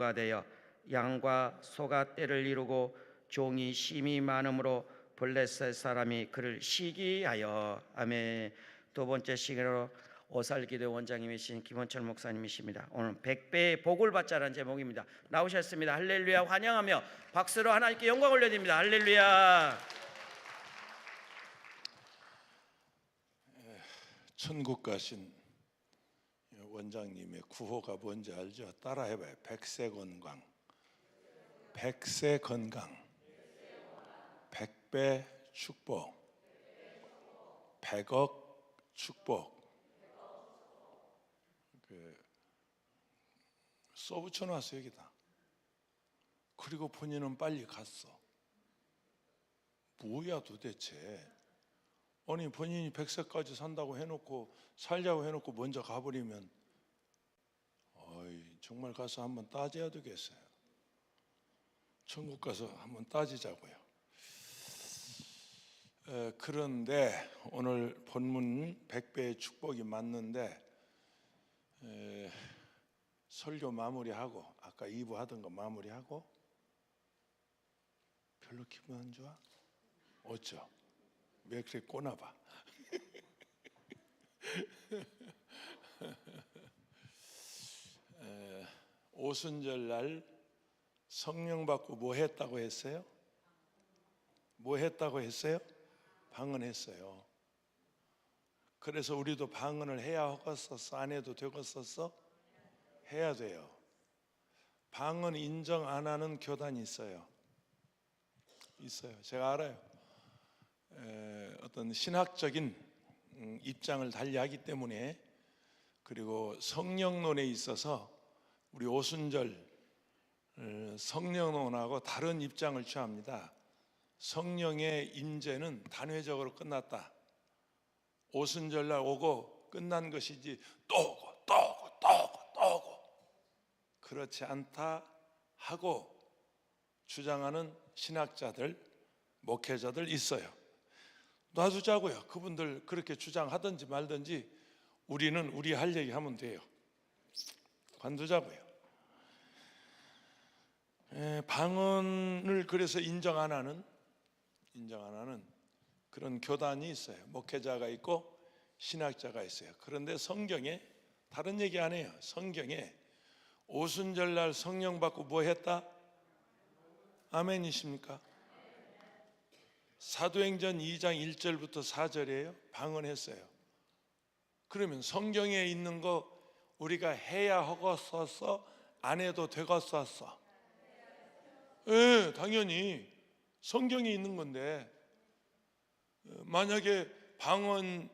가 되어 양과 소가 떼를 이루고 종이 심이 많음으로 블레셋 사람이 그를 시기하여. 아멘. 두 번째 시기로 오살기도회 원장님이신 김원철 목사님이십니다. 오늘 100배의 복을 받자라는 제목입니다. 나오셨습니다. 할렐루야. 환영하며 박수로 하나님께 영광 올려드립니다. 할렐루야. 천국 가신 원장님의 구호가 뭔지 알죠? 따라해봐요. 백세건강, 백세건강, 백배 축복, 백억 축복. 써붙여놨어 여기다. 그리고 본인은 빨리 갔어. 뭐야 도대체? 아니 본인이 100세까지 산다고 해놓고 살자고 해놓고 먼저 가버리면 정말 가서 한번 따져야 되겠어요. 천국 가서 한번 따지자고요. 그런데 오늘 본문 100배의 축복이 맞는데 설교 마무리하고 아까 2부 하던 거 마무리하고 별로 기분 안 좋아? 어쩌? 왜 그렇게 꼬나봐? 오순절 날 성령 받고 뭐 했다고 했어요? 뭐 했다고 했어요? 방언했어요. 그래서 우리도 방언을 해야 하겠었어? 안 해도 되겠었어? 해야 돼요. 방언 인정 안 하는 교단이 있어요. 제가 알아요. 어떤 신학적인 입장을 달리하기 때문에, 그리고 성령론에 있어서 우리 오순절 성령론하고 다른 입장을 취합니다. 성령의 임재는 단회적으로 끝났다. 오순절날 오고 끝난 것이지 또 오고 또 오고 또 오고 또 오고 그렇지 않다 하고 주장하는 신학자들, 목회자들 있어요. 놔두자고요. 그분들 그렇게 주장하든지 말든지 우리는 우리 할 얘기 하면 돼요. 관두자고요. 방언을 그래서 인정 안 하는 그런 교단이 있어요. 목회자가 있고 신학자가 있어요. 그런데 성경에 다른 얘기 안 해요. 성경에 오순절날 성령 받고 뭐 했다? 아멘이십니까? 사도행전 2장 1절부터 4절이에요. 방언했어요. 그러면 성경에 있는 거 우리가 해야 하겠었어? 안 해도 되겠었어? 당연히 성경에 있는 건데, 만약에 방언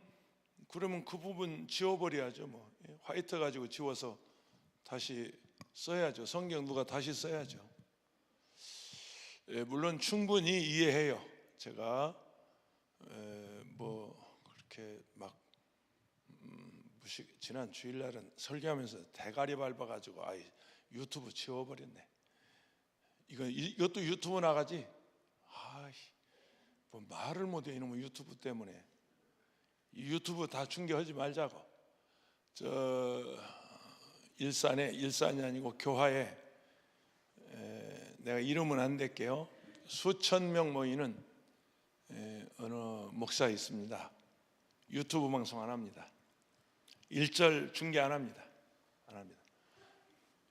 그러면 그 부분 지워버려야죠. 뭐 화이트 가지고 지워서 다시 써야죠. 성경 누가 다시 써야죠. 물론 충분히 이해해요. 제가 뭐 그렇게 막 지난 주일날은 설교하면서 대가리 밟아가지고 유튜브 지워버렸네. 이것도 유튜브 나가지? 뭐 말을 못해 이놈의 유튜브 때문에. 유튜브 다 중계하지 말자고. 일산이 아니고 교화에 내가 이름은 안 댈게요. 수천 명 모이는 어느 목사 있습니다. 유튜브 방송 안 합니다. 1절 중계 안 합니다.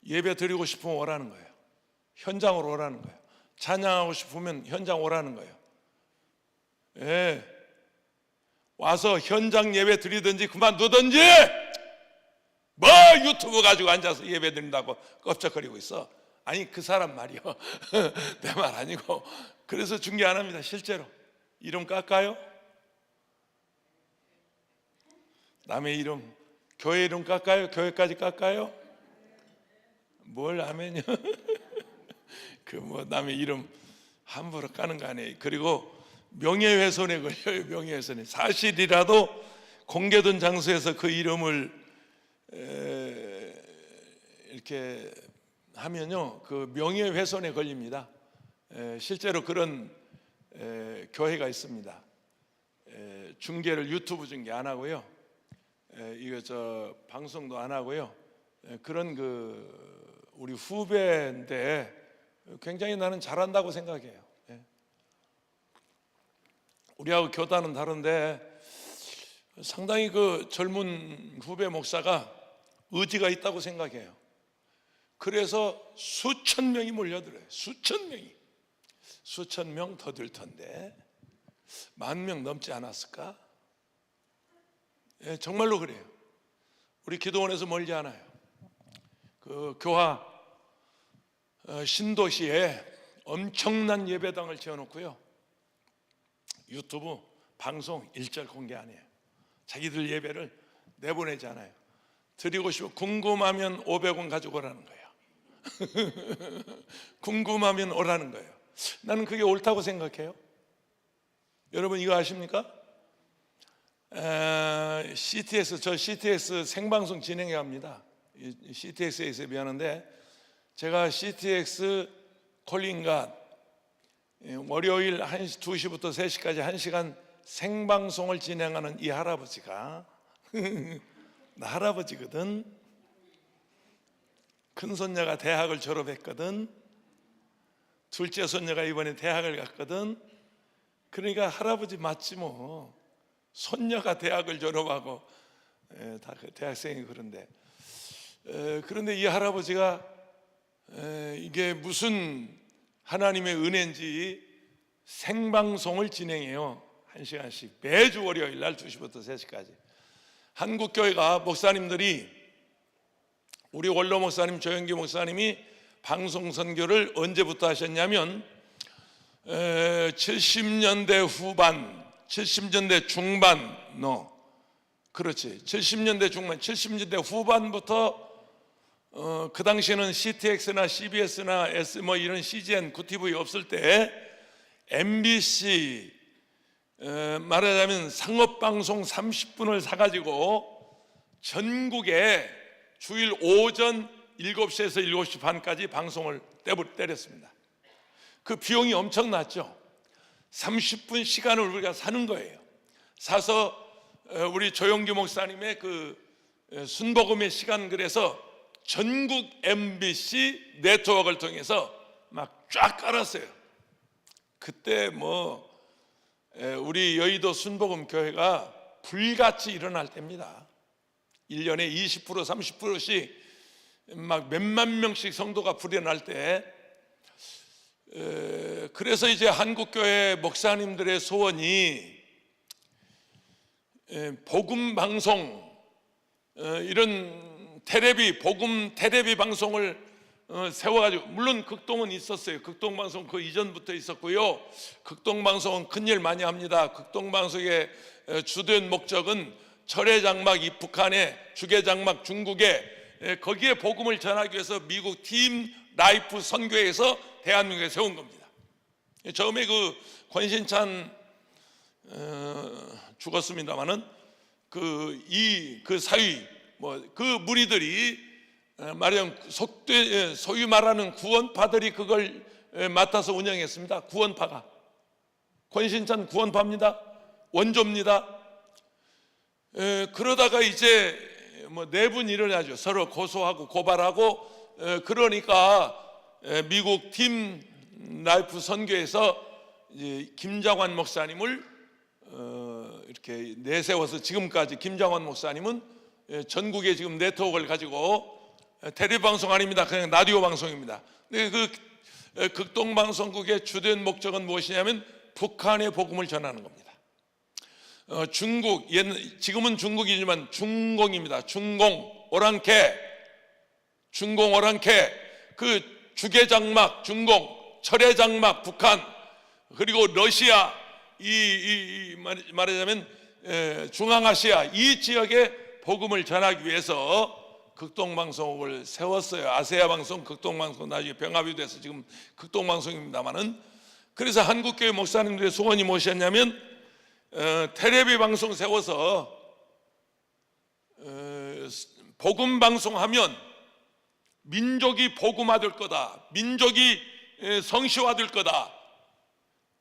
예배 드리고 싶으면 오라는 거예요. 현장으로 오라는 거예요. 찬양하고 싶으면 현장 오라는 거예요. 와서 현장 예배 드리든지 그만두든지, 뭐 유튜브 가지고 앉아서 예배 드린다고 껍적거리고 있어. 아니 그 사람 말이요. 내 말 아니고. 그래서 중계 안 합니다. 실제로. 이름 깎아요? 남의 이름, 교회 이름 깎아요? 교회까지 깎아요? 뭘 하면요? 그 뭐 남의 이름 함부로 까는 거 아니에요. 그리고 명예훼손에 걸려요. 명예훼손에. 사실이라도 공개된 장소에서 그 이름을 이렇게 하면요, 그 명예훼손에 걸립니다. 실제로 그런 교회가 있습니다. 중계를 유튜브 중계 안 하고요. 이거 방송도 안 하고요. 그런 그 우리 후배인데 굉장히 나는 잘한다고 생각해요. 예. 우리하고 교단은 다른데 상당히 그 젊은 후배 목사가 의지가 있다고 생각해요. 그래서 수천 명이 몰려들어요. 수천 명이. 수천 명 더 들 텐데 10,000명 넘지 않았을까? 예, 정말로 그래요. 우리 기도원에서 멀지 않아요. 그 교화 신도시에 엄청난 예배당을 지어놓고요, 유튜브 방송 일절 공개 안 해요. 자기들 예배를 내보내지 않아요. 드리고 싶어 궁금하면 500원 가지고 오라는 거예요. 궁금하면 오라는 거예요. 나는 그게 옳다고 생각해요. 여러분 이거 아십니까? CTS, 저 CTS 생방송 진행해 합니다. CTS에서 예배하는데 제가 CTX 콜링갓 월요일 2시부터 3시까지 1시간 생방송을 진행하는 이 할아버지가 나 할아버지거든. 큰 손녀가 대학을 졸업했거든. 둘째 손녀가 이번에 대학을 갔거든. 그러니까 할아버지 맞지 뭐. 손녀가 대학을 졸업하고 다 대학생이 그런데 그런데 이 할아버지가 이게 무슨 하나님의 은혜인지 생방송을 진행해요. 1시간씩 매주 월요일 날 2시부터 3시까지. 한국교회가 목사님들이, 우리 원로 목사님 조영기 목사님이 방송 선교를 언제부터 하셨냐면 70년대 후반, 70년대 중반, 그렇지, 70년대 중반, 70년대 후반부터 그 당시에는 CTX나 CBS나 S 뭐 이런 CGN, 구TV 없을 때 MBC 말하자면 상업방송 30분을 사가지고 전국에 주일 오전 7시에서 7시 반까지 방송을 때렸습니다. 그 비용이 엄청났죠. 30분 시간을 우리가 사는 거예요. 사서 우리 조영기 목사님의 그 순복음의 시간, 그래서 전국 MBC 네트워크를 통해서 막 쫙 깔았어요. 그때 뭐 우리 여의도 순복음 교회가 불같이 일어날 때입니다. 1년에 20% 30%씩 막 몇만 명씩 성도가 불어날 때, 그래서 이제 한국교회 목사님들의 소원이 복음 방송, 이런 테레비, 복음 테레비 방송을 세워가지고, 물론 극동은 있었어요. 극동방송 그 이전부터 있었고요. 극동방송은 큰일 많이 합니다. 극동방송의 주된 목적은 철회장막 이 북한에, 주계장막 중국에, 거기에 복음을 전하기 위해서 미국 팀 라이프 선교에서 대한민국에 세운 겁니다. 처음에 그 권신찬 죽었습니다마는 그 사위 그 무리들이 말하자면 소위 말하는 구원파들이 그걸 맡아서 운영했습니다. 구원파가, 권신찬 구원파입니다. 원조입니다. 그러다가 이제 뭐 내분이 일어나죠. 서로 고소하고 고발하고. 그러니까 미국 팀 라이프 선교에서 이제 김장환 목사님을 이렇게 내세워서, 지금까지 김장환 목사님은 전국에 지금 네트워크를 가지고, 텔레비 방송 아닙니다. 그냥 라디오 방송입니다. 근데 그 극동방송국의 주된 목적은 무엇이냐면 북한의 복음을 전하는 겁니다. 중국, 지금은 중국이지만 중공입니다. 중공, 오랑캐, 중공, 오랑캐, 그 주계장막, 중공, 철회장막, 북한, 그리고 러시아, 말하자면 중앙아시아 이 지역에 복음을 전하기 위해서 극동방송을 세웠어요. 아세아 방송, 극동방송, 나중에 병합이 돼서 지금 극동방송입니다만은. 그래서 한국교회 목사님들의 소원이 무엇이었냐면 텔레비 방송 세워서 복음 방송하면 민족이 복음화될 거다, 민족이 성시화될 거다,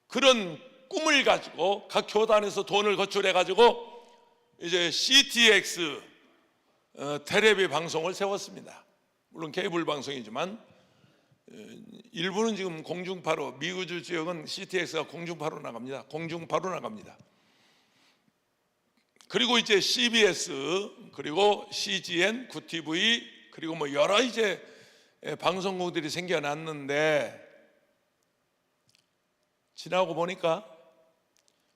그런 꿈을 가지고 각 교단에서 돈을 거출해 가지고 이제 CTX 텔레비 방송을 세웠습니다. 물론 케이블 방송이지만 일부는 지금 공중파로, 미우주 지역은 CTX가 공중파로 나갑니다. 공중파로 나갑니다. 그리고 이제 CBS, 그리고 CGN, 구TV, 그리고 뭐 여러 이제 방송국들이 생겨났는데, 지나고 보니까,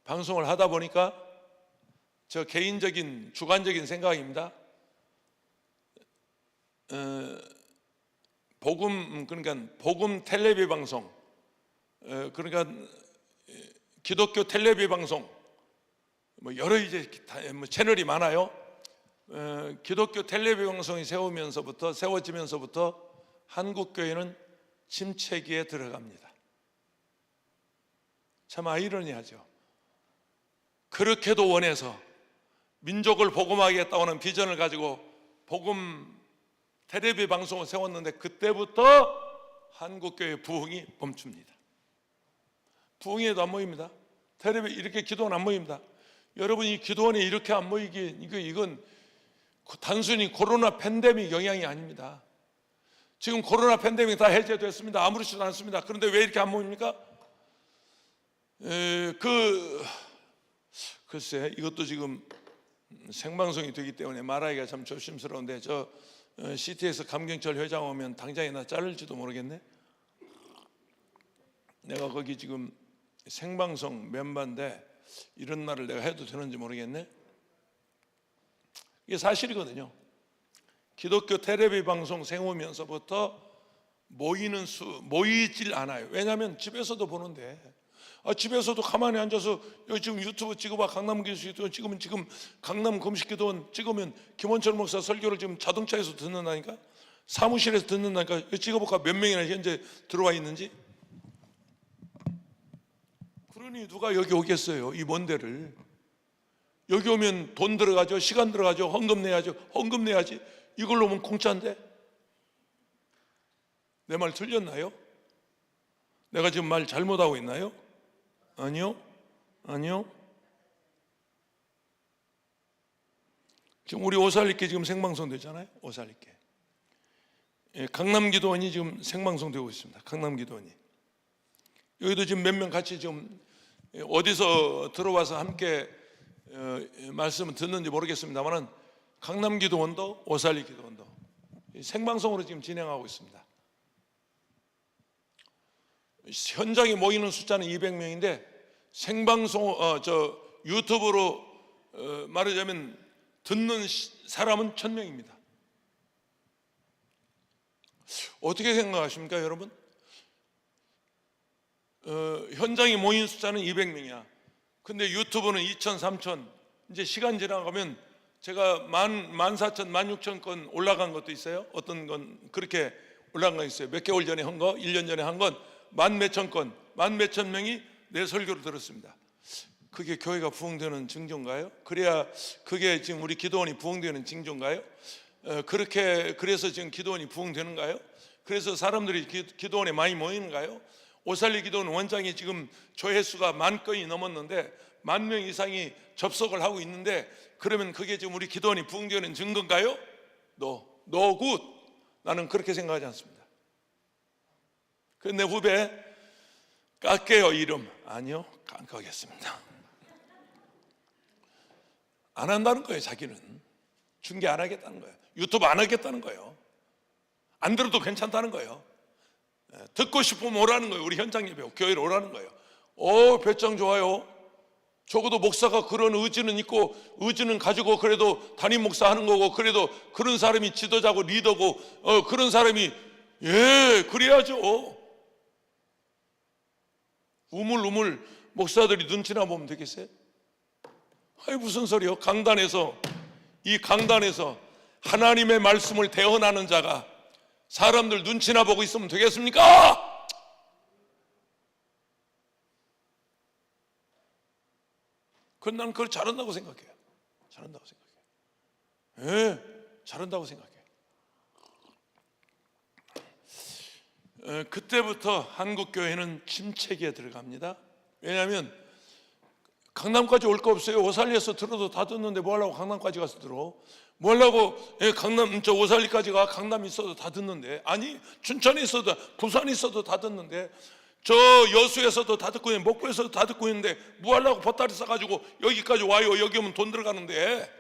방송을 하다 보니까, 저 개인적인 주관적인 생각입니다. 그러니까 복음 텔레비 방송, 그러니까 기독교 텔레비 방송, 뭐 여러 이제 뭐 채널이 많아요. 기독교 텔레비 방송이 세워지면서부터 한국 교회는 침체기에 들어갑니다. 참 아이러니하죠. 그렇게도 원해서 민족을 복음하겠다고 하는 비전을 가지고 복음 텔레비 방송을 세웠는데, 그때부터 한국교회 부흥이 멈춥니다. 부흥에도 안 모입니다. 텔레비 이렇게 기도는 안 모입니다. 여러분, 이 기도원이 이렇게 안 모이기, 이건 단순히 코로나 팬데믹 영향이 아닙니다. 지금 코로나 팬데믹 다 해제됐습니다. 아무렇지도 않습니다. 그런데 왜 이렇게 안 모입니까? 글쎄, 이것도 지금 생방송이 되기 때문에 말하기가 참 조심스러운데, 저 CT에서 감경철 회장 오면 당장에 나 자를지도 모르겠네. 내가 거기 지금 생방송 멤버인데 이런 말을 내가 해도 되는지 모르겠네. 이게 사실이거든요. 기독교 텔레비 방송 세우면서부터 모이질 않아요. 왜냐하면 집에서도 보는데, 집에서도 가만히 앉아서 여기 지금 유튜브 찍어봐, 강남 기도원 찍으면, 지금 강남 금식기도원 찍으면 김원철 목사 설교를 지금 자동차에서 듣는다니까, 사무실에서 듣는다니까. 여기 찍어볼까? 몇 명이나 현재 들어와 있는지. 그러니 누가 여기 오겠어요? 이 먼 데를. 여기 오면 돈 들어가죠, 시간 들어가죠, 헌금 내야죠. 헌금 내야지. 이걸로 오면 공짜인데. 내 말 틀렸나요? 내가 지금 말 잘못하고 있나요? 아니요. 지금 우리 오살리께 지금 생방송 되잖아요. 오살리께. 강남기도원이 지금 생방송 되고 있습니다. 강남기도원이. 여기도 지금 몇 명 같이 지금 어디서 들어와서 함께 말씀을 듣는지 모르겠습니다만, 강남기도원도 오살리기도원도 생방송으로 지금 진행하고 있습니다. 현장에 모이는 숫자는 200명인데 생방송 유튜브로 말하자면 듣는 사람은 1000명입니다. 어떻게 생각하십니까, 여러분? 현장에 모인 숫자는 200명이야. 근데 유튜브는 2000, 3000, 이제 시간 지나가면 제가 14,000, 16,000건 올라간 것도 있어요. 어떤 건 그렇게 올라간 거 있어요. 몇 개월 전에 한 거, 1년 전에 한 건 10,000몇 건, 10,000몇 명이 내 설교를 들었습니다. 그게 교회가 부흥되는 징조인가요? 그게 지금 우리 기도원이 부흥되는 징조인가요? 그래서 지금 기도원이 부흥되는가요? 그래서 사람들이 기도원에 많이 모이는가요? 오살리 기도원 원장이 지금 조회수가 10,000건이 넘었는데 10,000명 이상이 접속을 하고 있는데, 그러면 그게 지금 우리 기도원이 부흥되는 증거인가요? No good. 나는 그렇게 생각하지 않습니다. 내 후배 깎게요 이름. 아니요, 안 까겠습니다. 안 한다는 거예요. 자기는 중계 안 하겠다는 거예요. 유튜브 안 하겠다는 거예요. 안 들어도 괜찮다는 거예요. 듣고 싶으면 오라는 거예요. 우리 현장 예배 교회로 오라는 거예요. 배짱 좋아요. 적어도 목사가 그런 의지는 있고, 의지는 가지고 그래도 담임 목사 하는 거고, 그래도 그런 사람이 지도자고 리더고, 그런 사람이 그래야죠. 우물우물 목사들이 눈치나 보면 되겠어요? 무슨 소리요? 이 강단에서 하나님의 말씀을 대언하는 자가 사람들 눈치나 보고 있으면 되겠습니까? 난 그걸 잘한다고 생각해요. 잘한다고 생각해요. 그때부터 한국교회는 침체기에 들어갑니다. 왜냐하면 강남까지 올 거 없어요. 오살리에서 들어도 다 듣는데 뭐 하려고 강남까지 가서 들어? 뭐라고 강남 저 오살리까지 가? 강남 있어도 다 듣는데. 아니 춘천에 있어도 부산에 있어도 다 듣는데, 저 여수에서도 다 듣고 있는데, 목포에서도 다 듣고 있는데 뭐 하려고 보따리 싸가지고 여기까지 와요? 여기 오면 돈 들어가는데.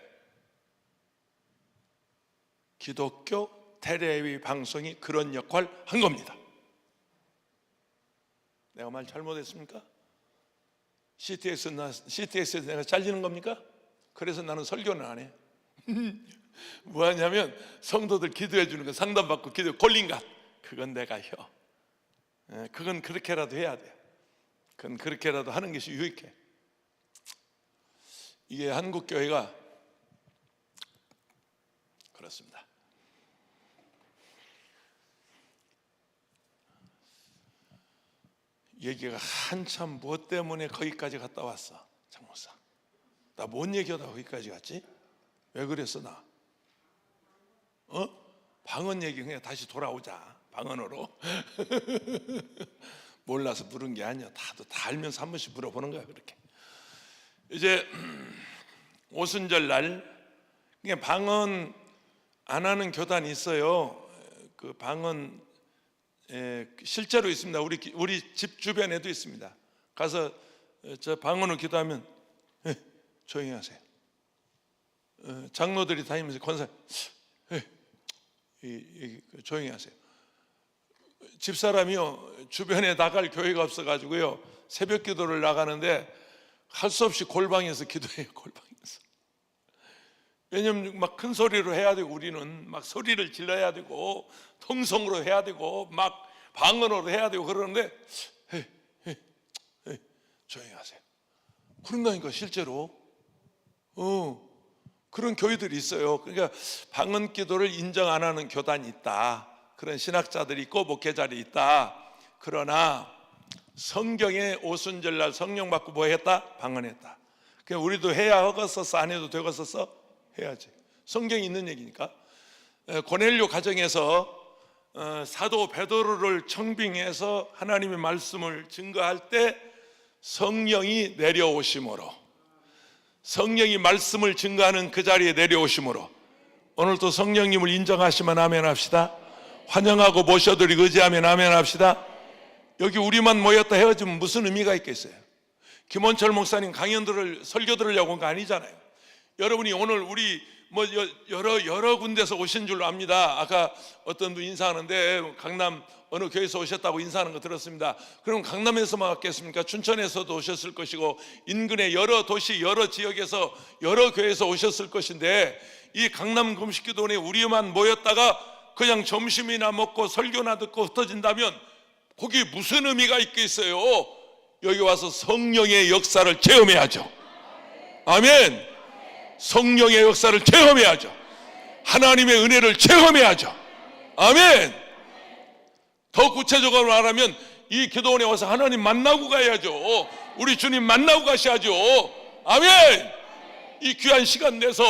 기독교 텔레비 방송이 그런 역할 한 겁니다. 내가 말 잘못했습니까? CTS에서 내가 잘리는 겁니까? 그래서 나는 설교는 안 해. 뭐 하냐면 성도들 기도해 주는 거, 상담받고 기도 걸린 것, 그건 내가 해. 그건 그렇게라도 해야 돼. 그건 그렇게라도 하는 것이 유익해. 이게 한국 교회가 그렇습니다. 얘기가 한참 무엇 때문에 거기까지 갔다 왔어. 장목사, 나 뭔 얘기하다 거기까지 갔지? 왜 그랬어 나? 방언 얘기 그냥 다시 돌아오자. 방언으로. 몰라서 물은 게 아니야. 다 알면서 한 번씩 물어보는 거야. 그렇게 이제 오순절 날 그냥 방언 안 하는 교단이 있어요. 그 방언 실제로 있습니다. 우리 집 주변에도 있습니다. 가서 저 방언을 기도하면 조용히 하세요. 장로들이 다니면서 권사 조용히 하세요. 집사람이요, 주변에 나갈 교회가 없어가지고요, 새벽 기도를 나가는데 할 수 없이 골방에서 기도해요. 골방에서. 왜냐면 막 큰 소리로 해야 되고, 우리는 막 소리를 질러야 되고 통성으로 해야 되고 막 방언으로 해야 되고 그러는데 조용히 하세요. 그런다니까 실제로. 그런 교회들이 있어요. 그러니까 방언 기도를 인정 안 하는 교단이 있다. 그런 신학자들이 있고 목회자들이 있다. 그러나 성경에 오순절날 성령 받고 뭐 했다? 방언했다. 그냥 우리도 해야 허갔었어? 안 해도 되겠었어? 해야지. 성경이 있는 얘기니까. 고넬료 가정에서 사도 베드로를 청빙해서 하나님의 말씀을 증거할 때 성령이 내려오심으로, 성령이 말씀을 증거하는 그 자리에 내려오심으로, 오늘도 성령님을 인정하시면 아멘 합시다. 환영하고 모셔드리고 의지하면 아멘 합시다. 여기 우리만 모였다 헤어지면 무슨 의미가 있겠어요? 김원철 목사님 강연들을 설교 들으려고 온 거 아니잖아요. 여러분이 오늘 우리 뭐 여러 군데서 오신 줄로 압니다. 아까 어떤 분 인사하는데 강남 어느 교회에서 오셨다고 인사하는 거 들었습니다. 그럼 강남에서만 왔겠습니까? 춘천에서도 오셨을 것이고 인근의 여러 도시 여러 지역에서 여러 교회에서 오셨을 것인데, 이 강남 금식기도원에 우리만 모였다가 그냥 점심이나 먹고 설교나 듣고 흩어진다면 거기 무슨 의미가 있겠어요? 여기 와서 성령의 역사를 체험해야죠. 아멘. 성령의 역사를 체험해야죠. 하나님의 은혜를 체험해야죠. 아멘. 더 구체적으로 말하면 이 기도원에 와서 하나님 만나고 가야죠. 우리 주님 만나고 가셔야죠. 아멘. 이 귀한 시간 내서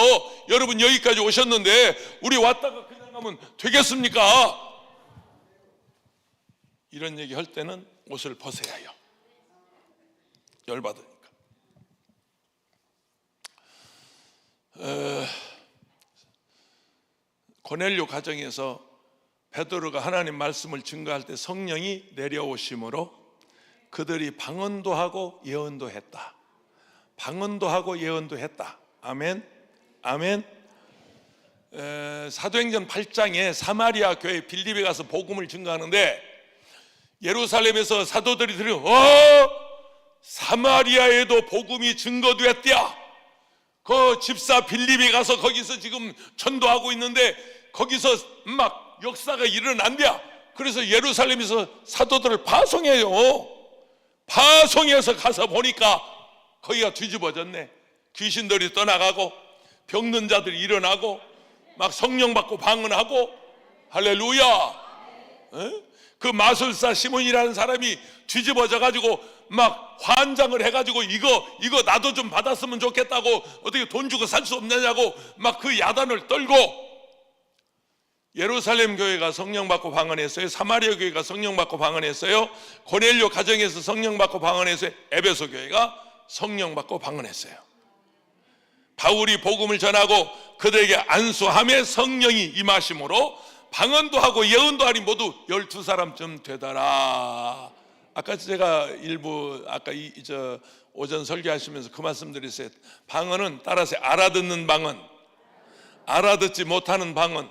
여러분 여기까지 오셨는데 우리 왔다가 그냥 가면 되겠습니까? 이런 얘기 할 때는 옷을 벗어야 해요. 열받으니까. 고넬료 가정에서 베드로가 하나님 말씀을 증거할 때 성령이 내려오심으로 그들이 방언도 하고 예언도 했다. 방언도 하고 예언도 했다. 아멘. 아멘. 사도행전 8장에 사마리아 교회 빌립에 가서 복음을 증거하는데, 예루살렘에서 사도들이 들으면 사마리아에도 복음이 증거되었대야. 그 집사 빌립이 가서 거기서 지금 전도하고 있는데 거기서 막 역사가 일어난대야. 그래서 예루살렘에서 사도들을 파송해요. 파송해서 가서 보니까 거기가 뒤집어졌네. 귀신들이 떠나가고 병든 자들이 일어나고 막 성령 받고 방언하고. 할렐루야. 그 마술사 시몬이라는 사람이 뒤집어져 가지고 막 환장을 해가지고 이거 나도 좀 받았으면 좋겠다고, 어떻게 돈 주고 살 수 없느냐고 막 그 야단을 떨고, 예루살렘 교회가 성령 받고 방언했어요. 사마리아 교회가 성령 받고 방언했어요. 고넬료 가정에서 성령 받고 방언했어요. 에베소 교회가 성령 받고 방언했어요. 바울이 복음을 전하고 그들에게 안수함에 성령이 임하심으로 방언도 하고 예언도 하니 모두 12사람쯤 되더라. 아까 제가 일부 오전 설교하시면서 그 말씀 드렸어요. 방언은 따라서 알아듣는 방언, 알아듣지 못하는 방언.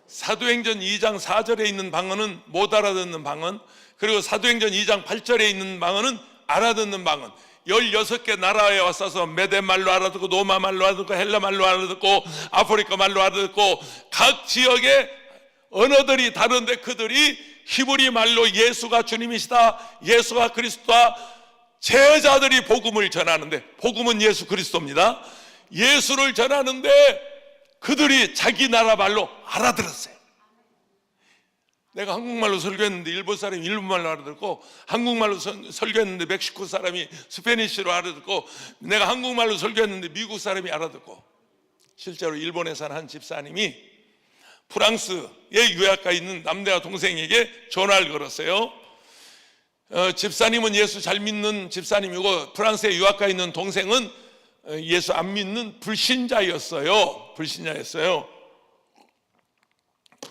사도행전 2장 4절에 있는 방언은 못 알아듣는 방언, 그리고 사도행전 2장 8절에 있는 방언은 알아듣는 방언. 16개 나라에 왔어서 메대 말로 알아듣고, 노마 말로 알아듣고, 헬라 말로 알아듣고, 아프리카 말로 알아듣고, 각 지역의 언어들이 다른데 그들이 히브리 말로 예수가 주님이시다, 예수가 그리스도다, 제자들이 복음을 전하는데, 복음은 예수 그리스도입니다. 예수를 전하는데 그들이 자기 나라 말로 알아들었어요. 내가 한국말로 설교했는데 일본 사람이 일본말로 알아듣고, 한국말로 설교했는데 멕시코 사람이 스페니쉬로 알아듣고, 내가 한국말로 설교했는데 미국 사람이 알아듣고. 실제로 일본에 사는 한 집사님이 프랑스에 유학가 있는 남대와 동생에게 전화를 걸었어요. 집사님은 예수 잘 믿는 집사님이고 프랑스에 유학가 있는 동생은 예수 안 믿는 불신자였어요.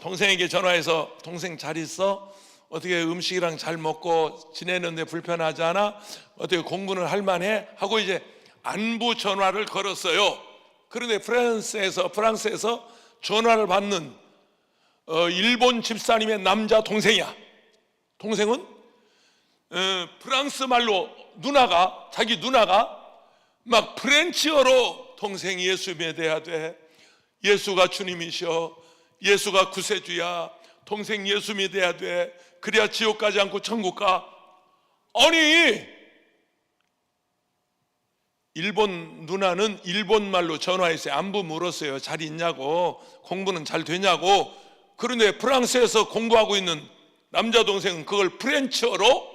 동생에게 전화해서, 동생 잘 있어? 어떻게 음식이랑 잘 먹고 지내는데 불편하지 않아? 어떻게 공부는 할 만해? 하고 이제 안부 전화를 걸었어요. 그런데 프랑스에서 전화를 받는 일본 집사님의 남자 동생이야. 동생은 프랑스 말로 자기 누나가 막 프렌치어로 동생이 예수 믿어야 돼, 예수가 주님이셔, 예수가 구세주야, 동생 예수 믿어야 돼, 그래야 지옥 가지 않고 천국 가. 아니, 일본 누나는 일본말로 전화해서 안부 물었어요. 잘 있냐고, 공부는 잘 되냐고. 그런데 프랑스에서 공부하고 있는 남자 동생은 그걸 프렌치어로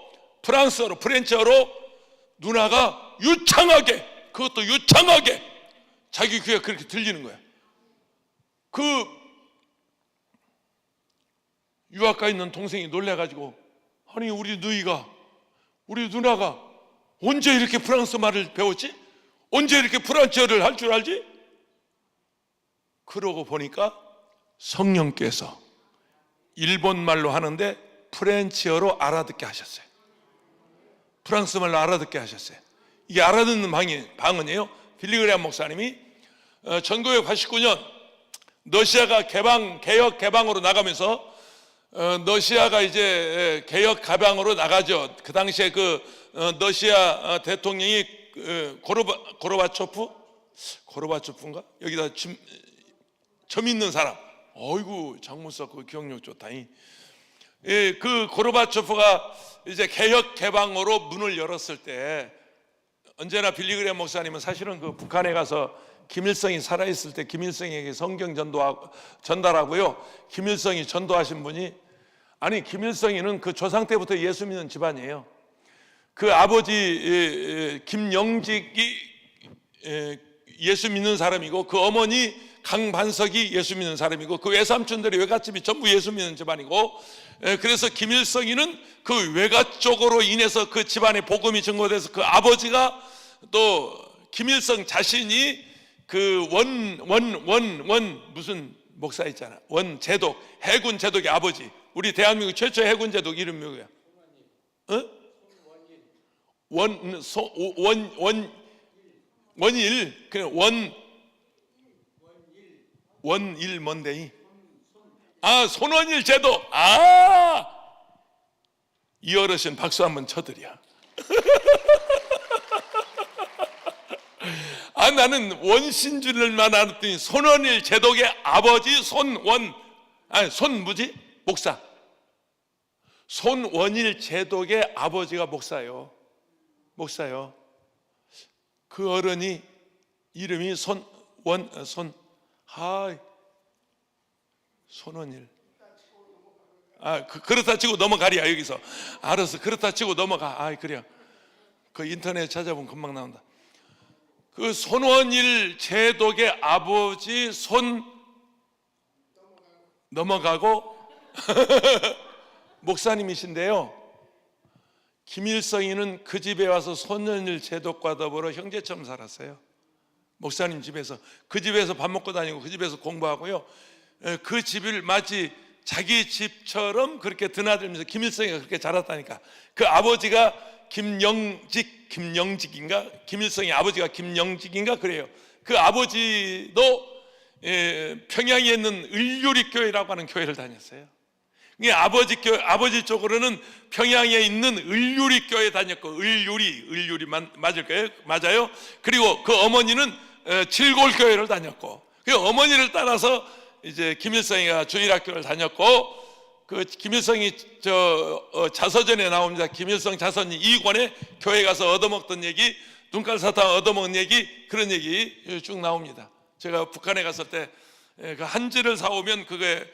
누나가 그것도 유창하게 자기 귀에 그렇게 들리는 거야. 그 유학가 있는 동생이 놀래가지고, 아니 우리 누나가 언제 이렇게 프랑스 말을 배웠지? 언제 이렇게 프랑스어를 할 줄 알지? 그러고 보니까 성령께서 일본 말로 하는데 프렌치어로 알아듣게 하셨어요. 프랑스 말로 알아듣게 하셨어요. 이게 알아듣는 방언이에요. 빌리그레암 목사님이 1989년 러시아가 개혁 개방으로 나가면서, 러시아가 이제 개혁 개방으로 나가죠. 그 당시에 러시아 대통령이 고르바초프인가? 여기다 점 있는 사람. 어이구, 장문석 그 기억력 좋다. 그 고르바초프가 이제 개혁 개방으로 문을 열었을 때, 언제나 빌리그레암 목사님은 사실은 그 북한에 가서 김일성이 살아있을 때 김일성에게 성경 전달하고요, 김일성이 전도하신 분이, 아니 김일성이는 그 조상 때부터 예수 믿는 집안이에요. 그 아버지 김영직이 예수 믿는 사람이고, 그 어머니 강반석이 예수 믿는 사람이고, 그 외삼촌들이 외갓집이 전부 예수 믿는 집안이고, 그래서 김일성이는 그 외가 쪽으로 인해서 그 집안에 복음이 증거돼서, 그 아버지가 또 김일성 자신이 그 무슨 목사 있잖아, 원제독, 해군 제독의 아버지, 우리 대한민국 최초 해군 제독 이름이 뭐야? 원일, 그 원일 뭔데? 손원일 제독. 이 어르신 박수 한번 쳐드려. 나는 원신 줄만 알았더니 손원일 제독의 아버지 목사. 손원일 제독의 아버지가 목사요. 그 어른이 이름이 손원일. 그렇다 치고 넘어가리야, 여기서. 알았어, 그렇다 치고 넘어가. 그래요. 그 인터넷 찾아보면 금방 나온다. 그 손원일 제독의 아버지 넘어가고 목사님이신데요, 김일성이는 그 집에 와서 손원일 제독과 더불어 형제처럼 살았어요. 목사님 집에서, 그 집에서 밥 먹고 다니고 그 집에서 공부하고요. 그 집을 마치 자기 집처럼 그렇게 드나들면서 김일성이가 그렇게 자랐다니까. 그 아버지가 김영직인가? 김일성의 아버지가 김영직인가 그래요. 그 아버지도 평양에 있는 을유리교회라고 하는 교회를 다녔어요. 아버지 쪽으로는 평양에 있는 을유리교회 다녔고, 을유리 맞을까요? 맞아요. 그리고 그 어머니는 칠골교회를 다녔고, 그 어머니를 따라서 이제 김일성이가 주일학교를 다녔고, 그 김일성이 자서전에 나옵니다. 김일성 자서전 2권에 교회 가서 얻어먹던 얘기, 눈깔 사탕 얻어먹은 얘기, 그런 얘기 쭉 나옵니다. 제가 북한에 갔을 때 그 한지를 사오면 그게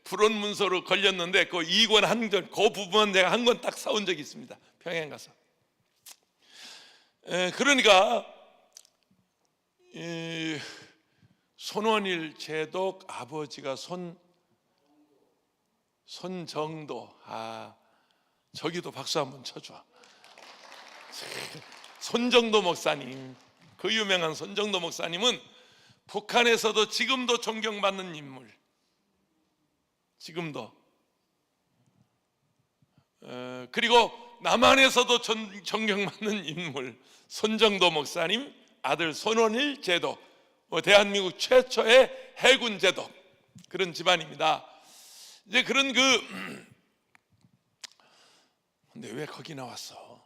불온 문서로 걸렸는데, 그 2권 한권 그 부분 내가 한 권 딱 사온 적이 있습니다. 평양 가서. 그러니까 손원일 제독 아버지가 손정도, 저기도 박수 한번 쳐줘. 손정도 목사님, 그 유명한 손정도 목사님은 북한에서도 지금도 존경받는 인물, 지금도. 그리고 남한에서도 존경받는 인물, 손정도 목사님 아들 손원일 제독, 대한민국 최초의 해군 제독, 그런 집안입니다. 이제 그런 근데 왜 거기 나왔어?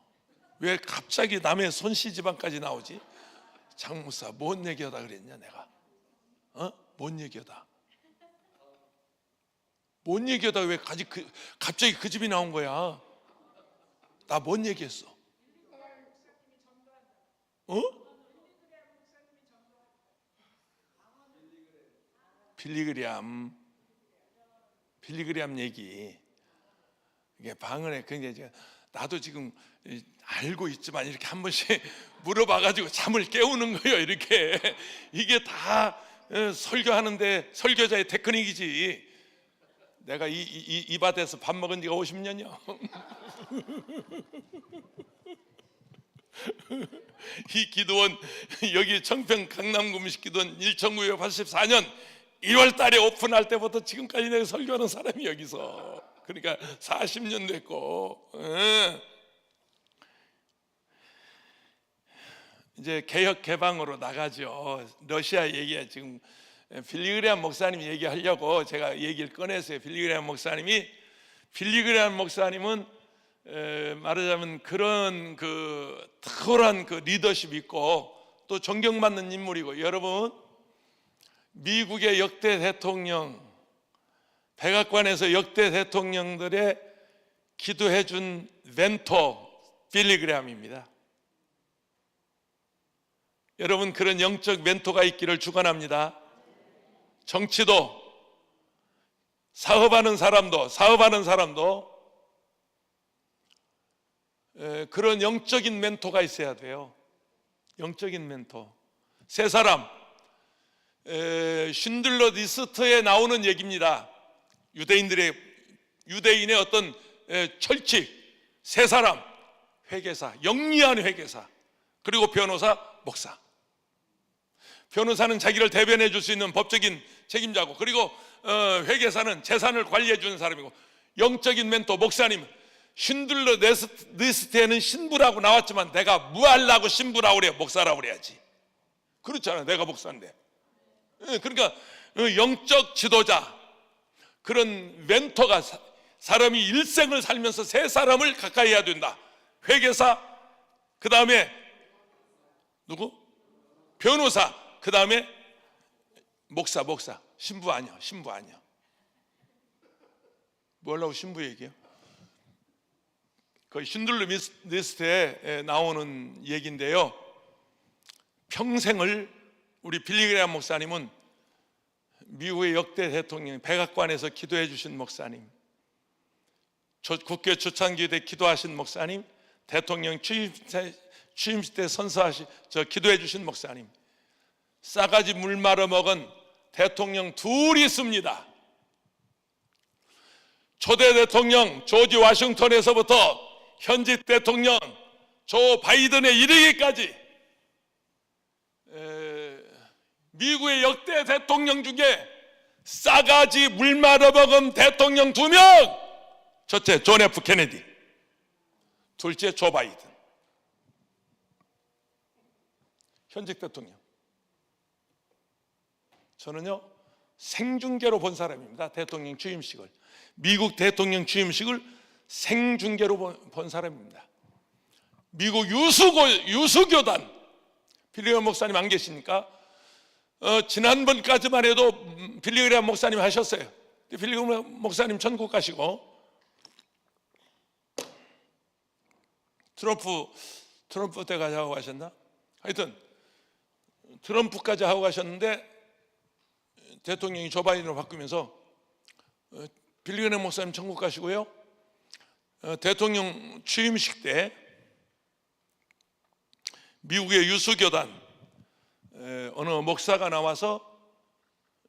왜 갑자기 남의 손씨 집안까지 나오지? 장목사, 뭔 얘기하다 그랬냐 내가? 뭔 얘기하다? 뭔 얘기하다 왜 갑자기 그 집이 나온 거야? 나 뭔 얘기했어? 빌리그램 얘기. 이게 방언에 굉장히, 나도 지금 알고 있지만 이렇게 한 번씩 물어봐가지고 잠을 깨우는 거예요. 이렇게. 이게 다 설교하는데 설교자의 테크닉이지. 내가 이 밭에서 밥 먹은 지가 50년이요. 이 기도원, 여기 청평 강남구미식 기도원 1984년 1월 달에 오픈할 때부터 지금까지 내가 설교하는 사람이 여기서, 그러니까 40년 됐고, 이제 개혁 개방으로 나가죠. 러시아 얘기야. 지금 빌리그레암 목사님 얘기하려고 제가 얘기를 꺼냈어요. 빌리그레암 목사님은 말하자면 그런 탁월한 리더십이 있고 또 존경받는 인물이고, 여러분 미국의 역대 대통령, 백악관에서 역대 대통령들의 기도해준 멘토 빌리그레암입니다. 여러분 그런 영적 멘토가 있기를 축원합니다. 정치도, 사업하는 사람도 그런 영적인 멘토가 있어야 돼요. 영적인 멘토. 세 사람, 쉰들러 리스트에 나오는 얘기입니다. 유대인의 어떤 철칙. 세 사람, 회계사, 영리한 회계사, 그리고 변호사, 목사. 변호사는 자기를 대변해 줄 수 있는 법적인 책임자고, 그리고 회계사는 재산을 관리해 주는 사람이고, 영적인 멘토 목사님, 쉰들러 리스트에는 신부라고 나왔지만 내가 무할라고 신부라고 그래, 목사라고 그래야지. 그렇잖아, 내가 목사인데. 그러니까 영적 지도자, 그런 멘토가, 사람이 일생을 살면서 세 사람을 가까이 해야 된다. 회계사, 그 다음에 누구? 변호사, 그 다음에 목사. 신부 아니야. 뭐라고 신부 얘기해요? 그 쉰들러 리스트에 나오는 얘기인데요, 평생을 우리 빌리그레암 목사님은 미국의 역대 대통령, 백악관에서 기도해 주신 목사님, 국회 초창기 때 기도하신 목사님, 대통령 취임식 때 기도해 주신 목사님, 싸가지 물 말아 먹은 대통령 둘이 있습니다. 초대 대통령 조지 워싱턴에서부터 현직 대통령 조 바이든에 이르기까지 미국의 역대 대통령 중에 싸가지 물 말아먹은 대통령 2명. 첫째 존 F 케네디, 둘째 조 바이든. 현직 대통령. 저는요 생중계로 본 사람입니다. 대통령 취임식을, 미국 대통령 취임식을 생중계로 본 사람입니다. 미국 유수교단, 빌리그레엄 목사님 안 계시니까 지난번까지만 해도 빌리그레엄 목사님 하셨어요. 빌리그레엄 목사님 천국 가시고 트럼프 때까지 하고 가셨나? 하여튼 트럼프까지 하고 가셨는데 대통령이 조 바이든으로 바꾸면서 빌리그레엄 목사님 천국 가시고요, 대통령 취임식 때 미국의 유수교단 어느 목사가 나와서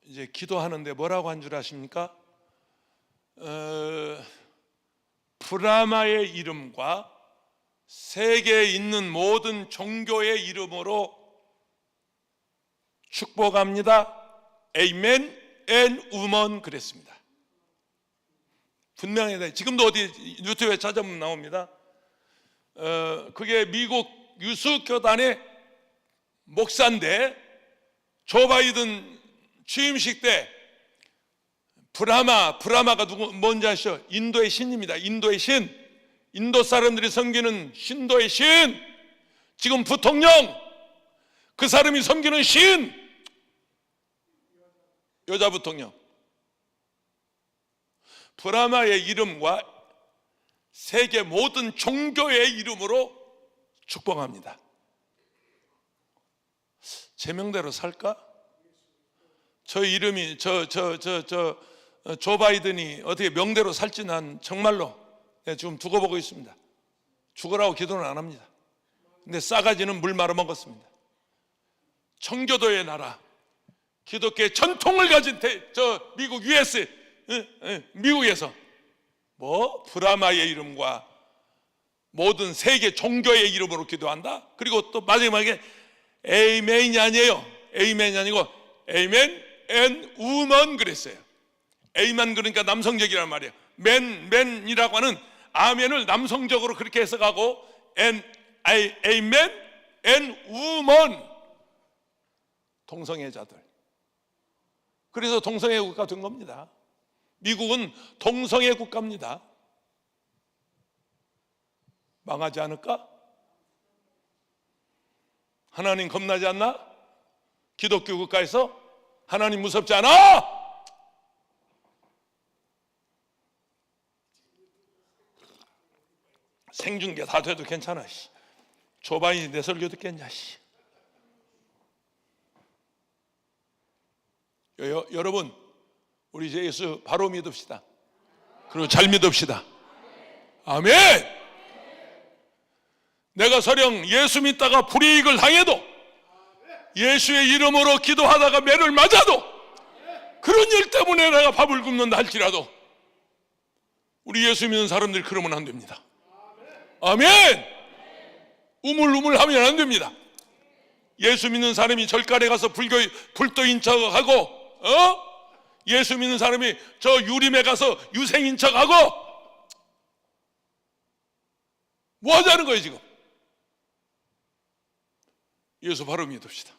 이제 기도하는데 뭐라고 한 줄 아십니까? 브라마의 이름과 세계에 있는 모든 종교의 이름으로 축복합니다. 에이멘 앤 우먼 그랬습니다. 분명히 지금도 어디 유튜브에 찾아보면 나옵니다. 그게 미국 유수교단의 목사인데 조 바이든 취임식 때 브라마가 뭔지 아시죠? 인도의 신입니다. 인도의 신, 인도 사람들이 섬기는 신도의 신. 지금 부통령, 그 사람이 섬기는 신, 여자 부통령. 브라마의 이름과 세계 모든 종교의 이름으로 축복합니다. 제 명대로 살까? 저 이름이 조 바이든이 어떻게 명대로 살지 난 정말로 지금 두고 보고 있습니다. 죽으라고 기도는 안 합니다. 근데 싸가지는 물 말아 먹었습니다. 청교도의 나라, 기독교의 전통을 가진 미국 US, 미국에서 뭐 브라마의 이름과 모든 세계 종교의 이름으로 기도한다. 그리고 또 마지막에 에이멘이 아니에요. 에이멘이 아니고 에이멘 앤 우먼 그랬어요. 에이만 그러니까 남성적이란 말이에요. 맨이라고 하는 아멘을 남성적으로 그렇게 해석하고 에이멘 앤 우먼, 동성애자들. 그래서 동성애 국가 된 겁니다. 미국은 동성애 국가입니다. 망하지 않을까? 하나님 겁나지 않나? 기독교 국가에서 하나님 무섭지 않아? 생중계 다 돼도 괜찮아. 조 바이든 내 설교 듣겠냐? 여러분, 우리 이제 예수 바로 믿읍시다. 그리고 잘 믿읍시다. 아멘. 내가 설령 예수 믿다가 불이익을 당해도, 예수의 이름으로 기도하다가 매를 맞아도, 그런 일 때문에 내가 밥을 굶는다 할지라도 우리 예수 믿는 사람들이 그러면 안 됩니다. 아멘. 우물우물하면 안 됩니다. 예수 믿는 사람이 절간에 가서 불도인 척하고, 예수 믿는 사람이 저 유림에 가서 유생인 척하고 뭐 하자는 거예요 지금? 예수 바로 믿읍시다.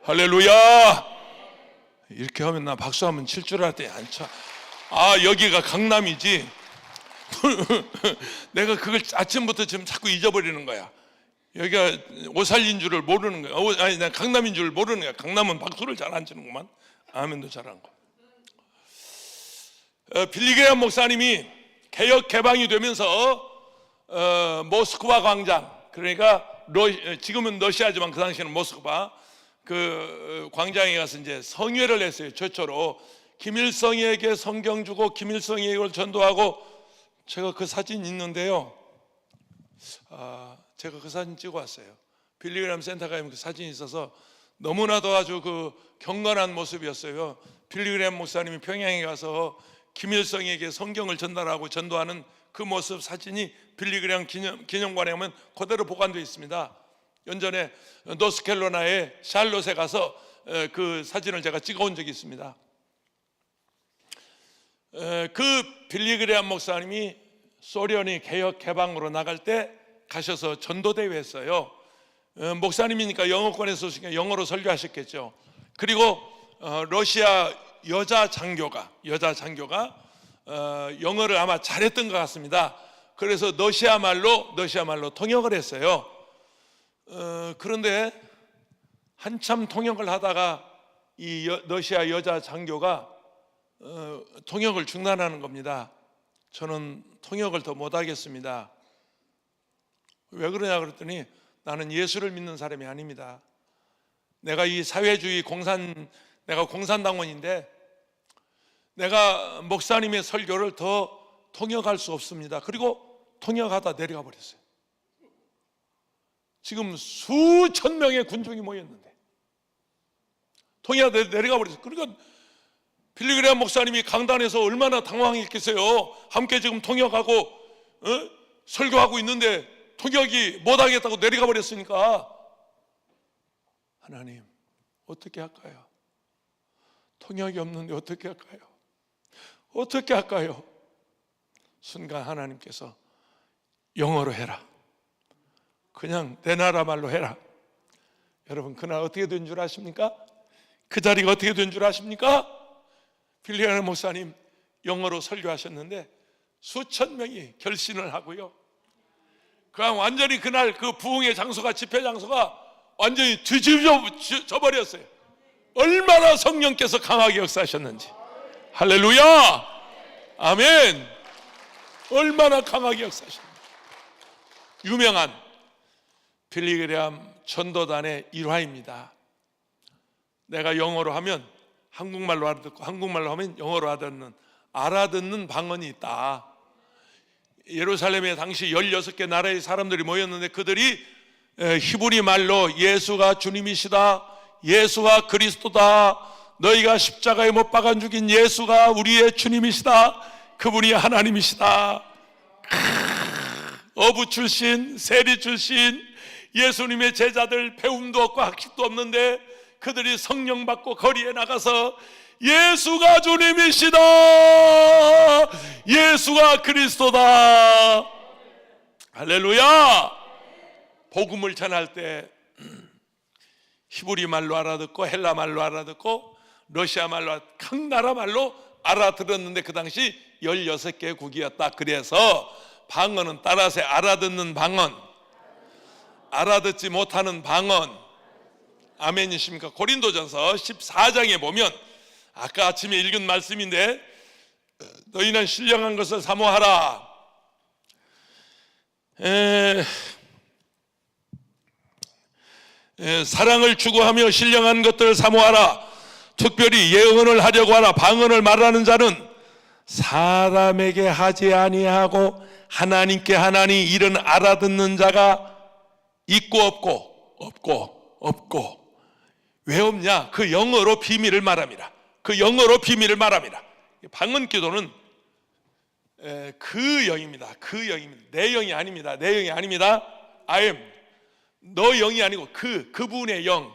할렐루야. 이렇게 하면 나 박수 한번 칠 줄 알 때 안 쳐. 여기가 강남이지. 내가 그걸 아침부터 지금 자꾸 잊어버리는 거야. 여기가 오살인 줄을 모르는 거야. 아니, 난 강남인 줄 모르는 거야. 강남은 박수를 잘 안 치는구만. 아멘도 잘한 거. 빌리그레엄 목사님이 개혁 개방이 되면서 모스크바 광장, 그러니까 지금은 러시아지만 그 당시에는 모스크바, 그 광장에 가서 이제 성회를 했어요. 최초로 김일성에게 성경 주고 김일성에게 이걸 전도하고. 제가 그 사진 있는데요. 제가 그 사진 찍어 왔어요. 빌리그레엄 센터 가면 그 사진이 있어서 너무나도 아주 그 경건한 모습이었어요. 빌리그레엄 목사님이 평양에 가서 김일성에게 성경을 전달하고 전도하는 그 모습 사진이 빌리그레엄 기념관에 가면 그대로 보관되어 있습니다. 연전에 노스캐롤라나의 샬롯에 가서 그 사진을 제가 찍어온 적이 있습니다. 그 빌리그레암 목사님이 소련이 개혁 개방으로 나갈 때 가셔서 전도대회 했어요. 목사님이니까 영어권에서 영어로 설교하셨겠죠. 그리고 러시아 여자 장교가 영어를 아마 잘했던 것 같습니다. 그래서 러시아 말로 통역을 했어요. 그런데 한참 통역을 하다가 이 러시아 여자 장교가 통역을 중단하는 겁니다. 저는 통역을 더 못하겠습니다. 왜 그러냐 그랬더니 나는 예수를 믿는 사람이 아닙니다. 내가 이 사회주의 내가 공산당원인데 내가 목사님의 설교를 더 통역할 수 없습니다. 그리고 통역하다 내려가 버렸어요. 지금 수천 명의 군중이 모였는데 통역하다 내려가 버렸어요. 그러니까 빌리그레암 목사님이 강단에서 얼마나 당황했겠어요. 함께 지금 통역하고 설교하고 있는데 통역이 못하겠다고 내려가 버렸으니까 하나님 어떻게 할까요? 통역이 없는데 어떻게 할까요? 어떻게 할까요? 순간 하나님께서 영어로 해라. 그냥 내 나라 말로 해라. 여러분 그날 어떻게 된 줄 아십니까? 그 자리가 어떻게 된 줄 아십니까? 빌리그레암 목사님 영어로 설교하셨는데 수천 명이 결신을 하고요. 그냥 완전히 그날 그 부흥의 장소가 집회 장소가 완전히 뒤집어져 버렸어요. 얼마나 성령께서 강하게 역사하셨는지. 할렐루야 아멘. 얼마나 강하게 역사하셨는지. 유명한 빌리그레암 전도단의 일화입니다. 내가 영어로 하면 한국말로 알아듣고 한국말로 하면 영어로 알아듣는 방언이 있다. 예루살렘에 당시 16개 나라의 사람들이 모였는데 그들이 히브리 말로 예수가 주님이시다, 예수가 그리스도다, 너희가 십자가에 못 박아 죽인 예수가 우리의 주님이시다, 그분이 하나님이시다. 어부 출신, 세리 출신 예수님의 제자들 배움도 없고 학식도 없는데 그들이 성령 받고 거리에 나가서 예수가 주님이시다, 예수가 그리스도다. 할렐루야. 복음을 전할 때 히브리 말로 알아듣고 헬라 말로 알아듣고 러시아 말로 각 나라 말로 알아들었는데 그 당시 16개 국이었다. 그래서 방언은 따라서 알아듣는 방언, 알아듣지 못하는 방언. 아멘이십니까? 고린도전서 14장에 보면 아까 아침에 읽은 말씀인데 너희는 신령한 것을 사모하라. 사랑을 추구하며 신령한 것들을 사모하라. 특별히 예언을 하려고 하라. 방언을 말하는 자는 사람에게 하지 아니하고 하나님께 하나니 이런 알아듣는 자가 있고 없고 왜 없냐? 그 영어로 비밀을 말합니다. 그 영어로 비밀을 말합니다. 방언 기도는 그 영입니다. 그 영입니다. 내 영이 아닙니다. 내 영이 아닙니다. I am. 너 영이 아니고 그분의 영,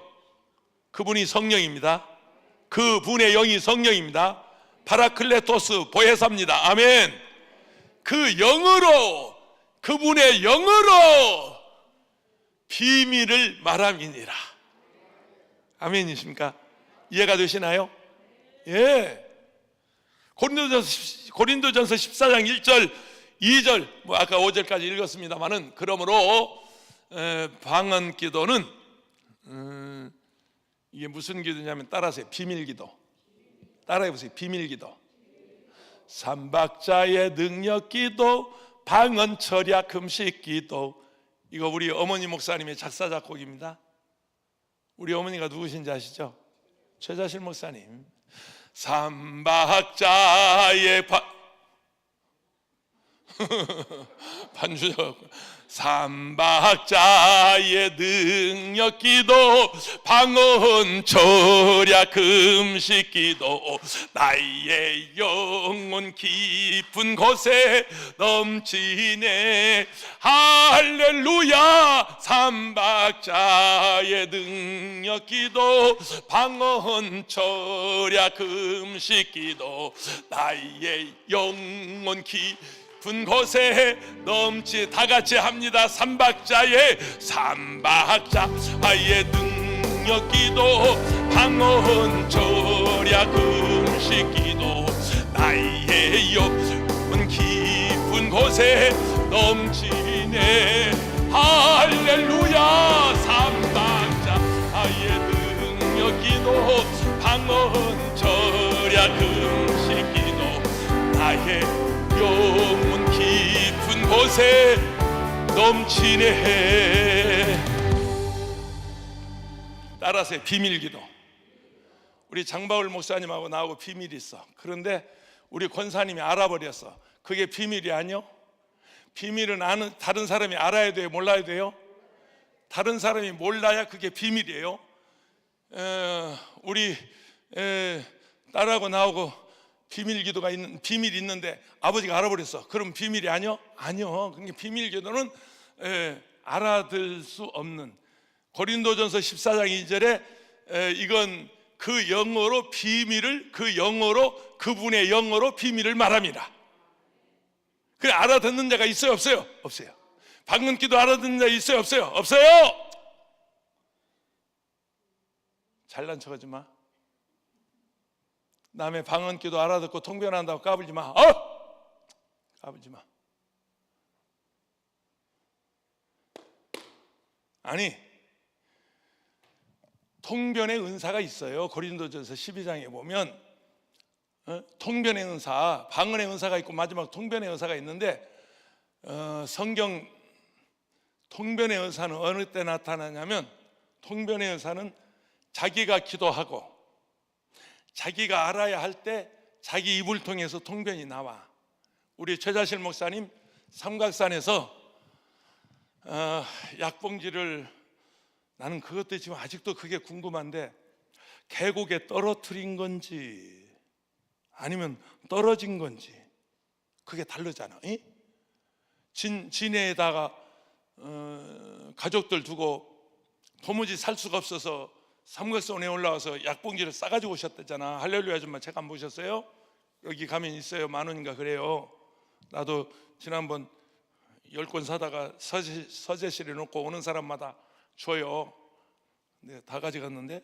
그분이 성령입니다. 그분의 영이 성령입니다. 파라클레토스 보혜사입니다. 아멘. 그 영으로, 그분의 영으로 비밀을 말함이니라. 아멘이십니까? 이해가 되시나요? 예. 고린도전서 14장 1절 2절 아까 5절까지 읽었습니다만은 그러므로 방언 기도는 이게 무슨 기도냐면 따라하세요. 비밀 기도. 따라해 보세요. 비밀 기도. 삼박자의 능력 기도, 방언 철학 금식 기도. 이거 우리 어머니 목사님의 작사 작곡입니다. 우리 어머니가 누구신지 아시죠? 최자실 목사님. 삼박자의 한 주저 삼박자의 능력 기도 방언 절약 금식 기도 나의 영혼 깊은 곳에 넘치네 할렐루야 삼박자의 능력 기도 방언 절약 금식 기도 나의 영혼 깊은 곳에 넘치 다 같이 합니다. 삼박자의 능력 기도 방언 절약 금식 기도 나의 영혼 깊은 곳에 넘치네 할렐루야 삼박자의 능력 기도 방언 절약 금식 기도 나의 영혼 깊은 곳에 넘치네. 따라서 비밀기도. 우리 장바울 목사님하고 나하고 비밀이 있어. 그런데 우리 권사님이 알아버렸어. 그게 비밀이 아니요? 비밀은 다른 사람이 알아야 돼요? 몰라야 돼요? 다른 사람이 몰라야 그게 비밀이에요. 우리 딸하고 나하고 비밀이 있는데 아버지가 알아버렸어. 그럼 비밀이 아니요? 아니요. 그러니까 비밀기도는 알아들 수 없는. 고린도전서 14장 2절에 이건 그 영어로 비밀을 그분의 영어로 비밀을 말합니다. 그 알아듣는 자가 있어요? 없어요? 없어요. 방언기도 알아듣는 자 있어요? 없어요? 없어요. 잘난 척하지 마. 남의 방언기도 알아듣고 통변한다고 까불지 마. 까불지 마. 아니, 통변의 은사가 있어요. 고린도전서 12장에 보면 통변의 은사, 방언의 은사가 있고 마지막 통변의 은사가 있는데 성경 통변의 은사는 어느 때 나타나냐면 통변의 은사는 자기가 기도하고 자기가 알아야 할 때 자기 입을 통해서 통변이 나와. 우리 최자실 목사님 삼각산에서 약봉지를, 나는 그것도 지금 아직도 그게 궁금한데, 계곡에 떨어뜨린 건지 아니면 떨어진 건지 그게 다르잖아. 진해에다가 가족들 두고 도무지 살 수가 없어서 삼각산에 올라와서 약봉지를 싸가지고 오셨다잖아. 할렐루야 아줌마 책 안 보셨어요? 여기 가면 있어요. 10,000원인가 그래요. 나도 지난번 10권 사다가 서재실에 놓고 오는 사람마다 줘요. 내가 다 가져갔는데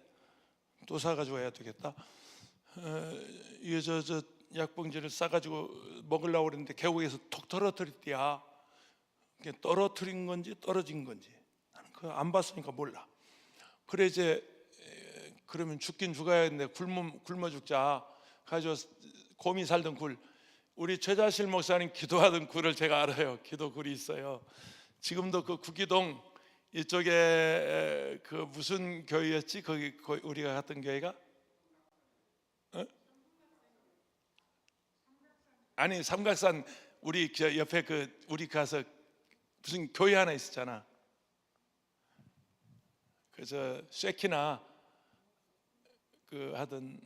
또 사가지고 와야 되겠다. 이게 저 약봉지를 싸가지고 먹으려고 그랬는데 계곡에서 톡 떨어뜨렸대야. 떨어뜨린 건지 떨어진 건지 나는 그거 안 봤으니까 몰라. 그래 이제 그러면 죽긴 죽어야 했는데 굶어 죽자 가지고 곰이 살던 굴, 우리 최자실 목사님 기도하던 굴을 제가 알아요. 기도 굴이 있어요. 지금도 그 구기동 이쪽에 그 무슨 교회였지? 거기 우리가 갔던 교회가? 아니 삼각산 우리 옆에 우리 가서 무슨 교회 하나 있었잖아. 그래서 쉐키나 하던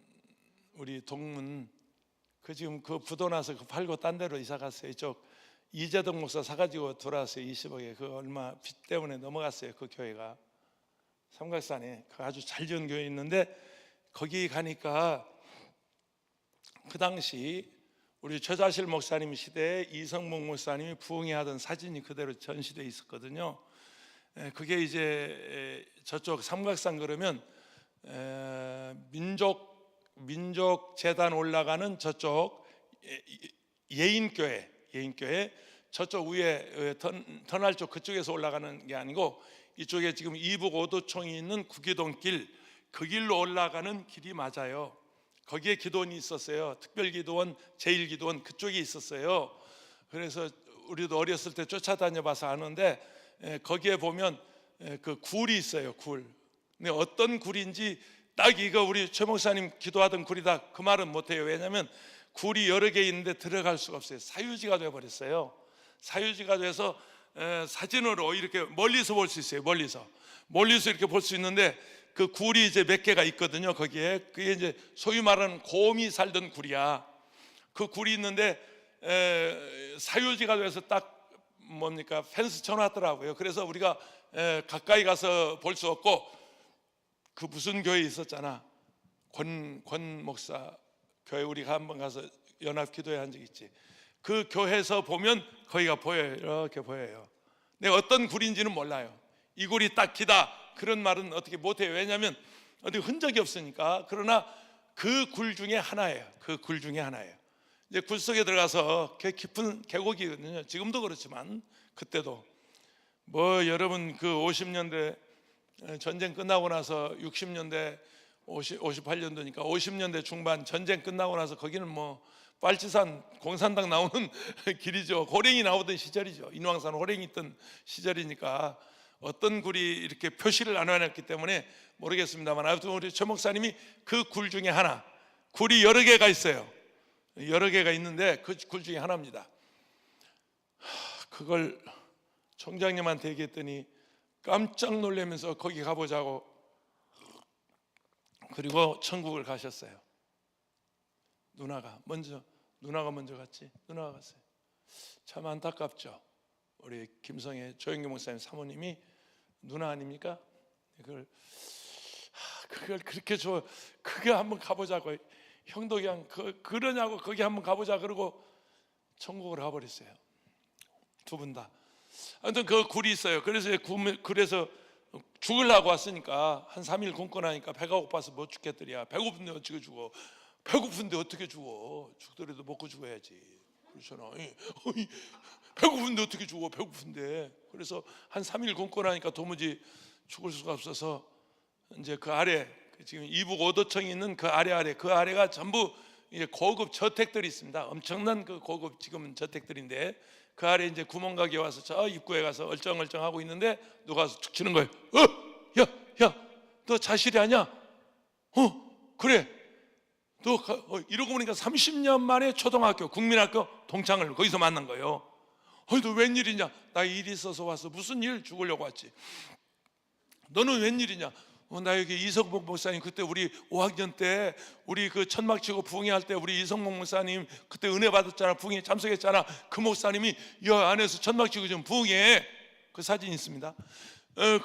우리 동문 지금 부도 나서 팔고 딴 데로 이사 갔어요. 이쪽 이재동 목사 사가지고 돌아왔어요. 20억에 그 얼마 빚 때문에 넘어갔어요. 그 교회가 삼각산에 아주 잘 지은 교회 있는데 거기 가니까 그 당시 우리 최자실 목사님 시대에 이성목 목사님이 부흥회하던 사진이 그대로 전시되어 있었거든요. 그게 이제 저쪽 삼각산 그러면 민족 재단 올라가는 저쪽 예인교회 저쪽 위에 터널 쪽 그쪽에서 올라가는 게 아니고 이쪽에 지금 이북 오도총이 있는 구기동길 그 길로 올라가는 길이 맞아요. 거기에 기도원이 있었어요. 특별기도원, 제1기도원 그쪽에 있었어요. 그래서 우리도 어렸을 때 쫓아다녀봐서 아는데 거기에 보면 그 굴이 있어요. 굴. 근데 어떤 굴인지 딱 이거 우리 최 목사님 기도하던 굴이다 그 말은 못해요. 왜냐하면 굴이 여러 개 있는데 들어갈 수가 없어요. 사유지가 되어버렸어요. 사유지가 돼서 사진으로 이렇게 멀리서 볼 수 있어요. 멀리서 이렇게 볼 수 있는데 그 굴이 이제 몇 개가 있거든요. 거기에 그게 이제 소위 말하는 곰이 살던 굴이야. 그 굴이 있는데 사유지가 돼서 딱 뭡니까 펜스 쳐놨더라고요. 그래서 우리가 가까이 가서 볼 수 없고, 그 무슨 교회 있었잖아, 권 목사 교회 우리가 한번 가서 연합 기도회 한 적 있지. 그 교회에서 보면 거기가 보여요. 이렇게 보여요. 내가 어떤 굴인지는 몰라요. 이 굴이 딱 기다 그런 말은 어떻게 못해요. 왜냐하면 어디 흔적이 없으니까. 그러나 그 굴 중에 하나예요. 그 굴 중에 하나예요. 이제 굴 속에 들어가서 깊은 계곡이거든요. 지금도 그렇지만 그때도 뭐 여러분 그 50년대 전쟁 끝나고 나서 60년대 58년도니까 50년대 중반 전쟁 끝나고 나서 거기는 뭐 빨치산 공산당 나오는 길이죠. 호랭이 나오던 시절이죠. 인왕산 호랭이 있던 시절이니까 어떤 굴이 이렇게 표시를 안 해놨기 때문에 모르겠습니다만, 아무튼 우리 최 목사님이 그 굴 중에 하나, 굴이 여러 개가 있어요. 여러 개가 있는데 그 굴 중에 하나입니다. 그걸 총장님한테 얘기했더니 깜짝 놀라면서 거기 가보자고, 그리고 천국을 가셨어요. 누나가 먼저 갔지. 누나가 갔어요. 참 안타깝죠. 우리 김성애 조영기 목사님 사모님이 누나 아닙니까? 그걸 그렇게 그게 한번 가보자고, 형도 그냥 그러냐고 거기 한번 가보자 그러고 천국을 가버렸어요. 두 분 다. 아무튼 그 굴이 있어요. 그래서 죽으려고 왔으니까 한 3일 굶고 나니까 배가 고파서 못 죽겠더랴. 배고픈데 어떻게 죽어? 배고픈데 어떻게 죽어? 죽더라도 먹고 죽어야지. 그렇잖아. 배고픈데 어떻게 죽어? 배고픈데. 그래서 한 3일 굶고 나니까 도무지 죽을 수가 없어서 이제 그 아래, 지금 이북 오도청이 있는 그 아래가 전부 이제 고급 저택들이 있습니다. 엄청난 그 고급 지금 저택들인데, 그 아래 이제 구멍가게 와서 저 입구에 가서 얼쩡얼쩡 하고 있는데 누가 와서 툭 치는 거예요. 야, 너 자실이 아니야? 그래. 너 이러고 보니까 30년 만에 초등학교, 국민학교 동창을 거기서 만난 거예요. 너 웬일이냐? 나 일이 있어서 와서. 무슨 일? 죽으려고 왔지. 너는 웬일이냐? 나 여기 이성복 목사님, 그때 우리 5학년 때 우리 그 천막 치고 부흥회 할 때 우리 이성복 목사님 그때 은혜 받았잖아. 부흥회 참석했잖아. 그 목사님이 여 안에서 천막 치고 좀 부흥회, 그 사진 있습니다.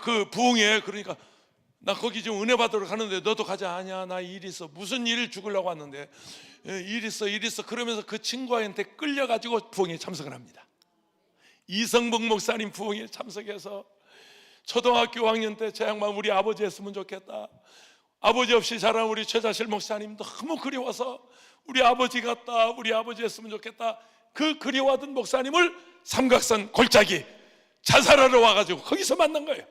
그 부흥회, 그러니까 나 거기 좀 은혜 받으러 가는데 너도 가자. 아니야, 나 일 있어. 무슨 일을 죽으려고 왔는데. 일 있어. 그러면서 그 친구한테 끌려가지고 부흥회 참석을 합니다. 이성복 목사님 부흥회 참석해서 초등학교 5학년 때 저 양반 우리 아버지 했으면 좋겠다. 아버지 없이 자란 우리 최자실 목사님 너무 그리워서 우리 아버지 같다, 우리 아버지 했으면 좋겠다. 그 그리워하던 목사님을 삼각산 골짜기 자살하러 와가지고 거기서 만난 거예요.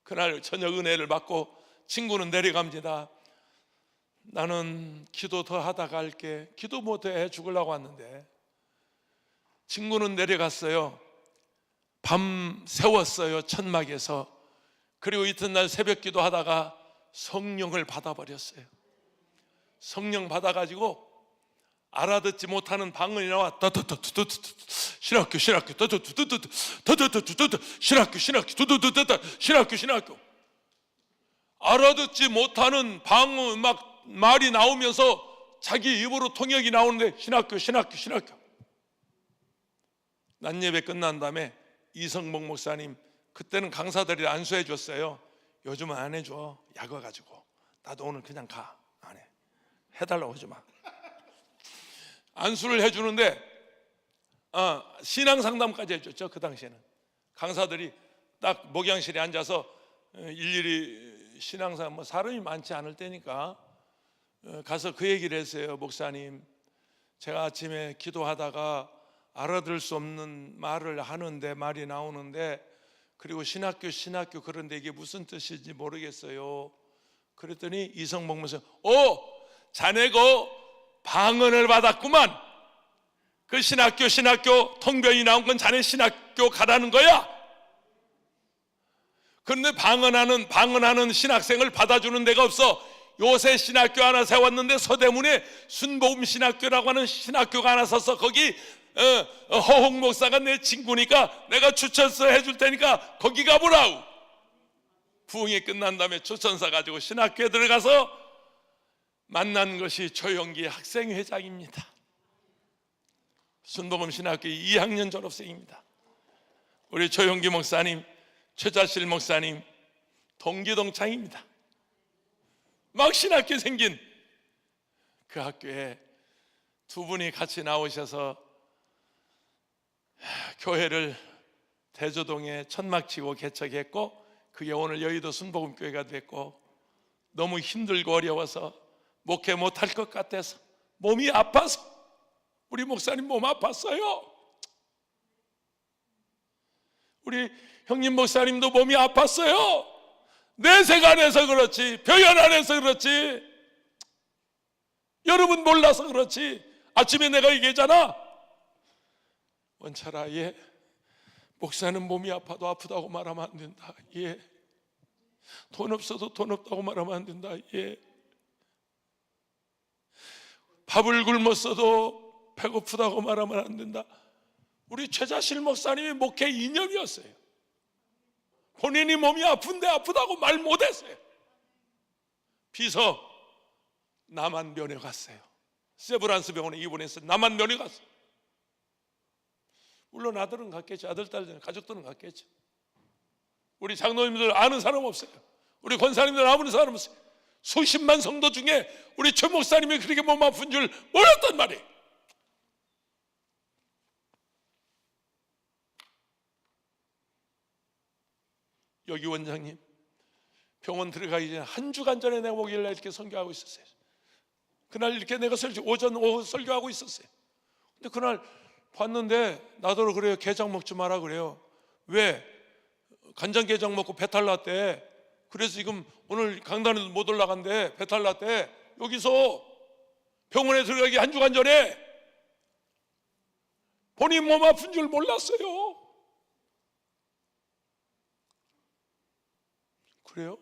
그날 저녁 은혜를 받고 친구는 내려갑니다. 나는 기도 더 하다 갈게. 기도 못해, 죽으려고 왔는데. 친구는 내려갔어요. 밤 새웠어요, 천막에서. 그리고 이튿날 새벽 기도하다가 성령을 받아버렸어요. 성령 받아가지고 알아듣지 못하는 방언이 나와. 신학교 신학교. 알아듣지 못하는 방언 막 말이 나오면서 자기 입으로 통역이 나오는데 신학교. 낮 예배 끝난 다음에 이성복 목사님, 그때는 강사들이 안수해 줬어요. 요즘은 안 해줘, 약어가지고. 나도 오늘 그냥 가. 안 해. 해달라고 하지 마. 안수를 해주는데 신앙 상담까지 해줬죠. 그 당시에는 강사들이 딱 목양실에 앉아서 일일이 신앙상 뭐 사람이 많지 않을 때니까 가서 그 얘기를 했어요. 목사님, 제가 아침에 기도하다가 알아들을 수 없는 말을 하는데 말이 나오는데, 그리고 신학교 그런데 이게 무슨 뜻인지 모르겠어요. 그랬더니 이성복 목사님, 자네가 방언을 받았구만. 그 신학교 통변이 나온 건 자네 신학교 가라는 거야. 그런데 방언하는 신학생을 받아주는 데가 없어. 요새 신학교 하나 세웠는데 서대문에 순복음 신학교라고 하는 신학교가 하나 서서 거기 허홍 목사가 내 친구니까 내가 추천서 해줄 테니까 거기 가보라고. 부흥이 끝난 다음에 추천서 가지고 신학교에 들어가서 만난 것이 조영기 학생회장입니다. 순복음 신학교 2학년 졸업생입니다. 우리 조영기 목사님, 최자실 목사님 동기동창입니다. 막 신학교 생긴 그 학교에 두 분이 같이 나오셔서 교회를 대조동에 천막치고 개척했고, 그게 오늘 여의도 순복음교회가 됐고, 너무 힘들고 어려워서 목회 못할 것 같아서 몸이 아파서, 우리 목사님 몸 아팠어요. 우리 형님 목사님도 몸이 아팠어요. 내색 안에서 그렇지, 표현 안에서 그렇지, 여러분 몰라서 그렇지. 아침에 내가 얘기했잖아. 원철아, 예, 목사는 몸이 아파도 아프다고 말하면 안 된다. 예, 돈 없어도 돈 없다고 말하면 안 된다. 예, 밥을 굶었어도 배고프다고 말하면 안 된다. 우리 최자실 목사님이 목회 이념이었어요. 본인이 몸이 아픈데 아프다고 말 못했어요. 비서 남한 면회 갔어요. 세브란스 병원에 입원해서 남한 면회 갔어요. 물론 아들은 갔겠죠. 아들, 딸, 가족들은 갔겠죠. 우리 장로님들 아는 사람 없어요. 우리 권사님들 아는 사람 없어요. 수십만 성도 중에 우리 최 목사님이 그렇게 몸 아픈 줄 몰랐단 말이에요. 여기 원장님 병원 들어가기 전에 한 주간 전에 내가 목요일날 이렇게 설교하고 있었어요. 그날 이렇게 내가 오전 오후 설교하고 있었어요. 근데 그날 봤는데 나더러 그래요. 게장 먹지 마라 그래요. 왜? 간장게장 먹고 배탈 났대. 그래서 지금 오늘 강단에도 못 올라간대. 배탈 났대. 여기서 병원에 들어가기 한 주간 전에 본인 몸 아픈 줄 몰랐어요. 그래요?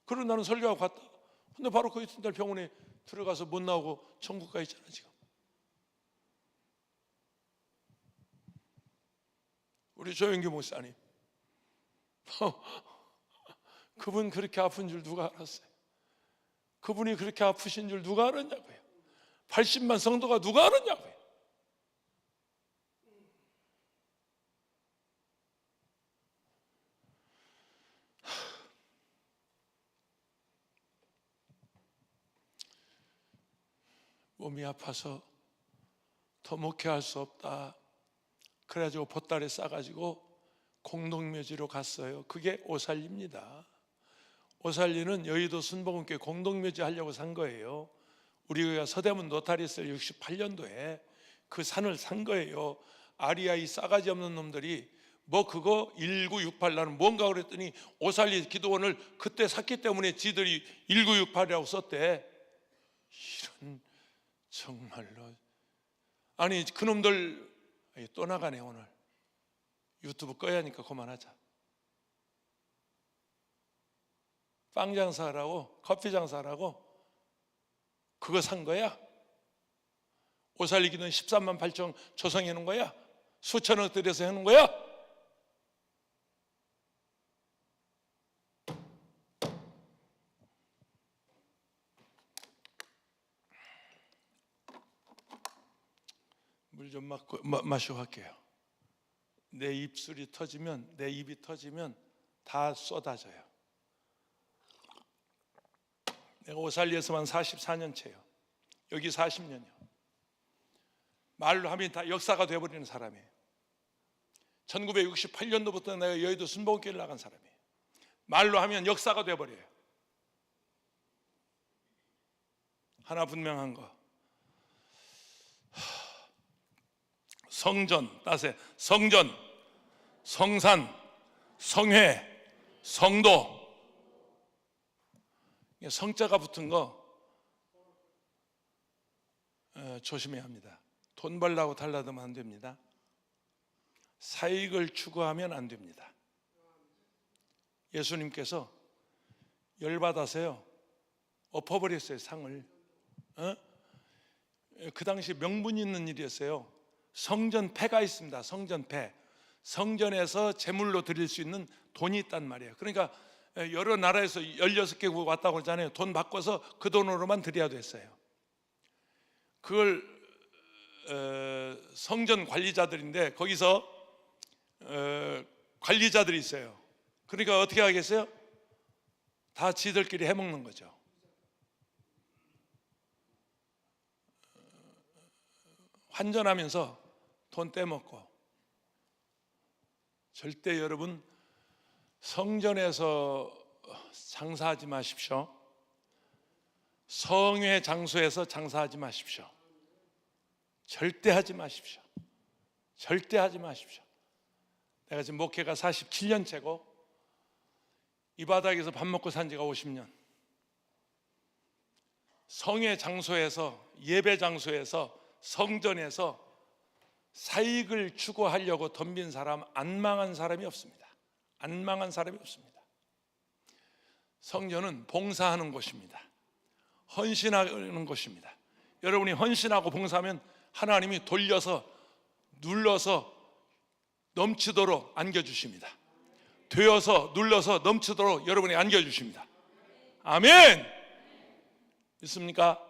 그럼 나는 설교하고 갔다. 근데 바로 그 이튿날 병원에 들어가서 못 나오고 천국 가 있잖아 지금. 우리 조영기 목사님, 그분 그렇게 아픈 줄 누가 알았어요? 그분이 그렇게 아프신 줄 누가 알았냐고요? 80만 성도가 누가 알았냐고요? 몸이 아파서 더 목회할 수 없다. 그래가지고 보따리 싸가지고 공동묘지로 갔어요. 그게 오살리입니다. 오살리는 여의도 순복음교회 공동묘지 하려고 산 거예요. 우리가 서대문 노타리스를 68년도에 그 산을 산 거예요. 아리아이 싸가지 없는 놈들이 뭐 그거 1968 나는 뭔가 그랬더니 오살리 기도원을 그때 샀기 때문에 지들이 1968이라고 썼대. 이런 정말로. 아니 그놈들 또 나가네. 오늘 유튜브 꺼야 하니까 그만하자. 빵 장사하라고 커피 장사하라고 그거 산 거야? 오살리 기도는 13만 8천 조성해 놓은 거야? 수천억 들여서 해놓은 거야? 물 좀 마시고 할게요. 내 입술이 터지면, 내 입이 터지면 다 쏟아져요. 내가 오살리에서만 44년째예요. 여기 40년이요. 말로 하면 다 역사가 되어버리는 사람이에요. 1968년도부터 내가 여의도 순복음교회를 나간 사람이에요. 말로 하면 역사가 되어버려요. 하나 분명한 거, 성전, 따세 성전, 성산, 성회, 성도, 성자가 붙은 거 조심해야 합니다. 돈 벌라고 달라들면 안 됩니다. 사익을 추구하면 안 됩니다. 예수님께서 열받아서요 엎어버렸어요, 상을. 그 당시 명분 있는 일이었어요. 성전패가 있습니다. 성전패. 성전에서 제물로 드릴 수 있는 돈이 있단 말이에요. 그러니까 여러 나라에서 16개국 왔다고 그러잖아요. 돈 바꿔서 그 돈으로만 드려야 됐어요. 그걸 성전 관리자들인데 거기서 관리자들이 있어요. 그러니까 어떻게 하겠어요? 다 지들끼리 해먹는 거죠. 환전하면서 돈 떼먹고. 절대 여러분 성전에서 장사하지 마십시오. 성회 장소에서 장사하지 마십시오. 절대 하지 마십시오. 절대 하지 마십시오. 내가 지금 목회가 47년째고 이 바닥에서 밥 먹고 산 지가 50년. 성회 장소에서, 예배 장소에서, 성전에서 사익을 추구하려고 덤빈 사람, 안 망한 사람이 없습니다. 안 망한 사람이 없습니다. 성전은 봉사하는 곳입니다. 헌신하는 곳입니다. 여러분이 헌신하고 봉사하면 하나님이 돌려서 눌러서 넘치도록 안겨주십니다. 되어서 눌러서 넘치도록 여러분이 안겨주십니다. 아멘! 믿습니까?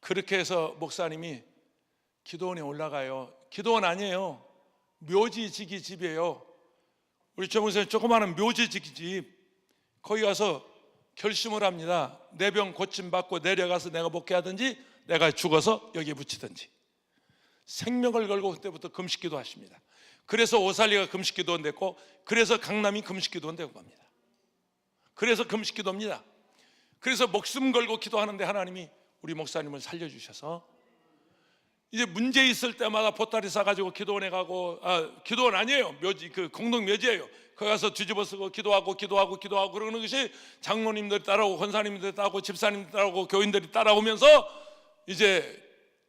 그렇게 해서 목사님이 기도원에 올라가요. 기도원 아니에요. 묘지지기 집이에요. 우리 정우선생 조그마한 묘지지기 집. 거기 가서 결심을 합니다. 내 병 고침받고 내려가서 내가 목회하든지 내가 죽어서 여기에 붙이든지. 생명을 걸고 그때부터 금식기도 하십니다. 그래서 오살리가 금식기도원 됐고, 그래서 강남이 금식기도원 되고 갑니다. 그래서 금식기도입니다. 그래서 목숨 걸고 기도하는데 하나님이 우리 목사님을 살려주셔서 이제 문제 있을 때마다 보따리 싸가지고 기도원에 가고, 기도원 아니에요. 묘지, 그 공동 묘지예요. 거기 가서 뒤집어쓰고 기도하고 그러는 것이 장로님들이 따라오고 권사님들이 따라오고 집사님들이 따라오고 교인들이 따라오면서 이제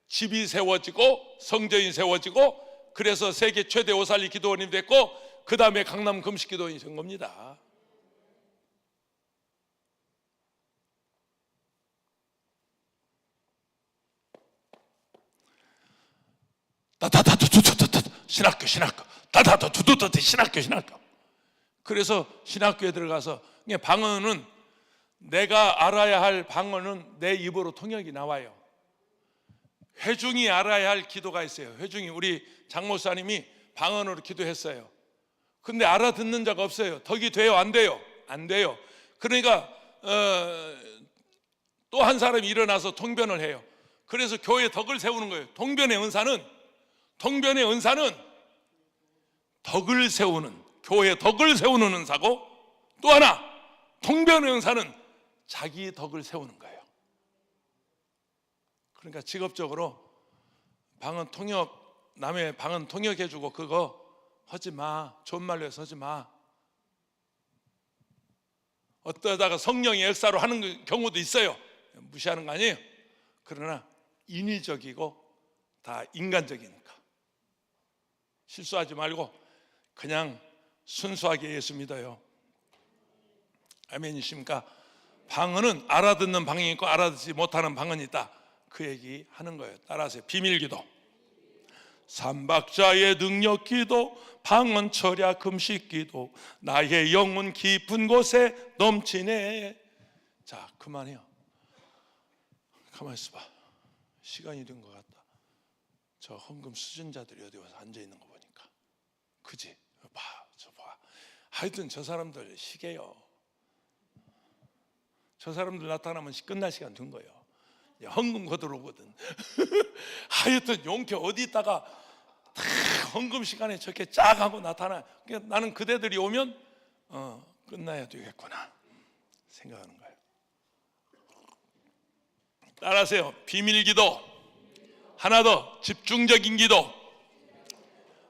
집이 세워지고 성전이 세워지고, 그래서 세계 최대 오살리 기도원이 됐고, 그 다음에 강남 금식기도원이 된 겁니다. 신학교. 그래서 신학교에 들어가서 방언은, 내가 알아야 할 방언은 내 입으로 통역이 나와요. 회중이 알아야 할 기도가 있어요. 회중이, 우리 장목사님이 방언으로 기도했어요. 근데 알아듣는 자가 없어요. 덕이 돼요? 안 돼요? 안 돼요. 그러니까 또 한 사람이 일어나서 통변을 해요. 그래서 교회에 덕을 세우는 거예요. 통변의 은사는 덕을 세우는, 교회에 덕을 세우는 은사고, 또 하나 통변의 은사는 자기 덕을 세우는 거예요. 그러니까 직업적으로 방언 통역, 남의 방언 통역해주고 그거 하지 마. 좋은 말로 해서 하지 마. 어떠다가 성령의 역사로 하는 경우도 있어요. 무시하는 거 아니에요. 그러나 인위적이고 다 인간적이니까 실수하지 말고 그냥 순수하게 예수 믿어요. 아멘이십니까? 방언은 알아듣는 방언이 있고 알아듣지 못하는 방언이 있다. 그 얘기 하는 거예요. 따라하세요. 비밀기도, 삼박자의 능력기도, 방언 철야 금식기도, 나의 영혼 깊은 곳에 넘치네. 자, 그만해요. 가만히 있어봐. 시간이 된 것 같다. 저 헌금 수준자들이 어디 와서 앉아있는 거 보니까 그지? 봐, 저 봐. 하여튼 저 사람들 시계요. 저 사람들 나타나면 끝날 시간 된 거예요. 헌금 거들어오거든. 하여튼 용케 어디 있다가 다 헌금 시간에 저렇게 쫙 하고 나타나. 그러니까 나는 그대들이 오면 끝나야 되겠구나 생각하는 거예요. 따라하세요. 비밀기도, 하나 더 집중적인 기도.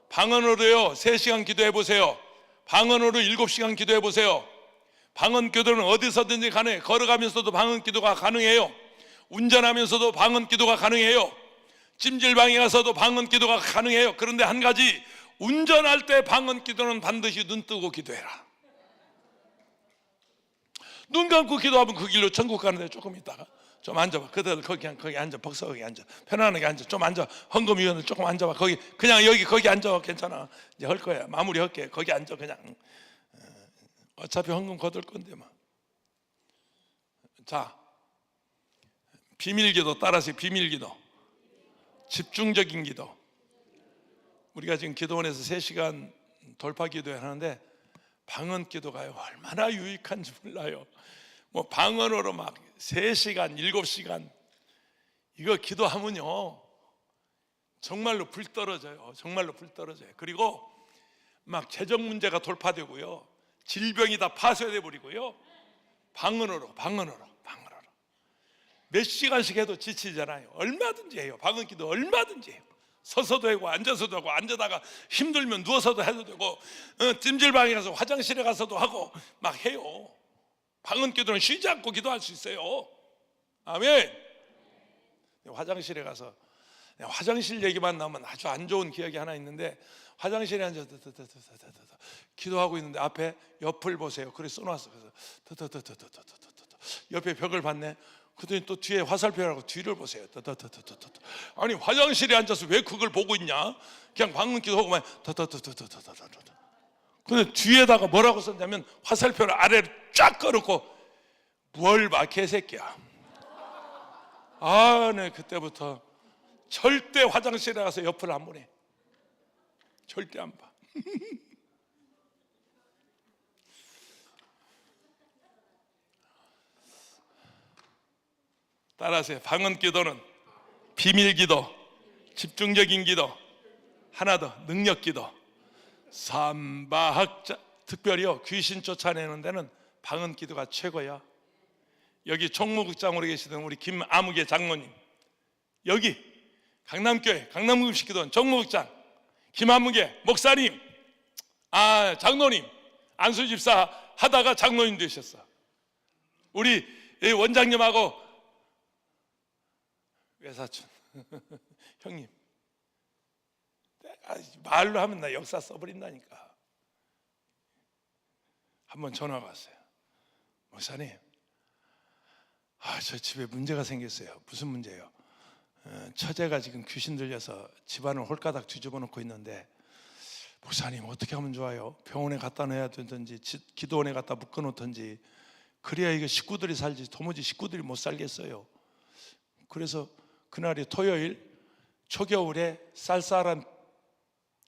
방언으로요 3시간 기도해 보세요. 방언으로 7시간 기도해 보세요. 방언 기도는 어디서든지 가능해요. 걸어가면서도 방언 기도가 가능해요. 운전하면서도 방언 기도가 가능해요. 찜질방에 가서도 방언 기도가 가능해요. 그런데 한 가지, 운전할 때 방언 기도는 반드시 눈 뜨고 기도해라. 눈 감고 기도하면 그 길로 천국 가는데 조금 있다가 좀 앉아봐. 그대들 거기 앉아. 복서 거기 앉아. 편안하게 앉아. 좀 앉아. 헌금위원들 조금 앉아봐. 거기 그냥 거기 앉아. 괜찮아. 이제 할 거야. 마무리 할게. 거기 앉아 그냥. 어차피 헌금 거둘 건데 뭐. 자, 비밀기도 따라서 비밀기도. 집중적인 기도. 우리가 지금 기도원에서 3시간 돌파 기도회 하는데 방언 기도가 얼마나 유익한지 몰라요. 뭐 방언으로 막 3시간, 7시간 이거 기도하면요 정말로 불 떨어져요. 정말로 불 떨어져요. 그리고 막 재정 문제가 돌파되고요, 질병이 다 파쇄돼 버리고요. 방언으로 몇 시간씩 해도 지치잖아요. 얼마든지 해요. 방언 기도 얼마든지 해요. 서서도 하고 앉아서도 하고, 앉아다가 힘들면 누워서도 해도 되고, 찜질방에 가서 화장실에 가서도 하고 막 해요. 방언 기도는 쉬지 않고 기도할 수 있어요. 아멘. 화장실에 가서 화장실 얘기만 나오면 아주 안 좋은 기억이 하나 있는데, 화장실에 앉아서 기도하고 있는데 앞에 옆을 보세요. 그래 써놨어. 그래서 옆에 벽을 봤네. 그랬더니 또 뒤에 화살표라고 뒤를 보세요. 아니 화장실에 앉아서 왜 그걸 보고 있냐? 그냥 방문 기도하고만 근데 뒤에다가 뭐라고 썼냐면 화살표를 아래로 쫙 걸었고, 뭘 봐 개새끼야. 아, 네, 그때부터 절대 화장실에 가서 옆을 안 보내. 절대 안 봐. 따라하세요. 방언 기도는 비밀 기도, 집중적인 기도, 하나 더 능력 기도. 삼바학자, 특별히요 귀신 쫓아내는 데는 방언 기도가 최고야. 여기 총무국장으로 계시던 우리 김아무개 장로님, 여기 강남교회 강남금식기도원 총무국장 김아무개 목사님, 장로님, 안수집사 하다가 장로님 되셨어. 우리 원장님하고 외사촌 형님, 말로 하면 나 역사 써버린다니까. 한번 전화가 왔어요. 목사님, 저 집에 문제가 생겼어요. 무슨 문제예요? 처제가 지금 귀신 들려서 집안을 홀가닥 뒤집어 놓고 있는데 목사님 어떻게 하면 좋아요? 병원에 갖다 놔야 되든지 기도원에 갖다 묶어 놓든지, 그래야 이거 식구들이 살지 도무지 식구들이 못 살겠어요. 그래서 그날이 토요일, 초겨울에 쌀쌀한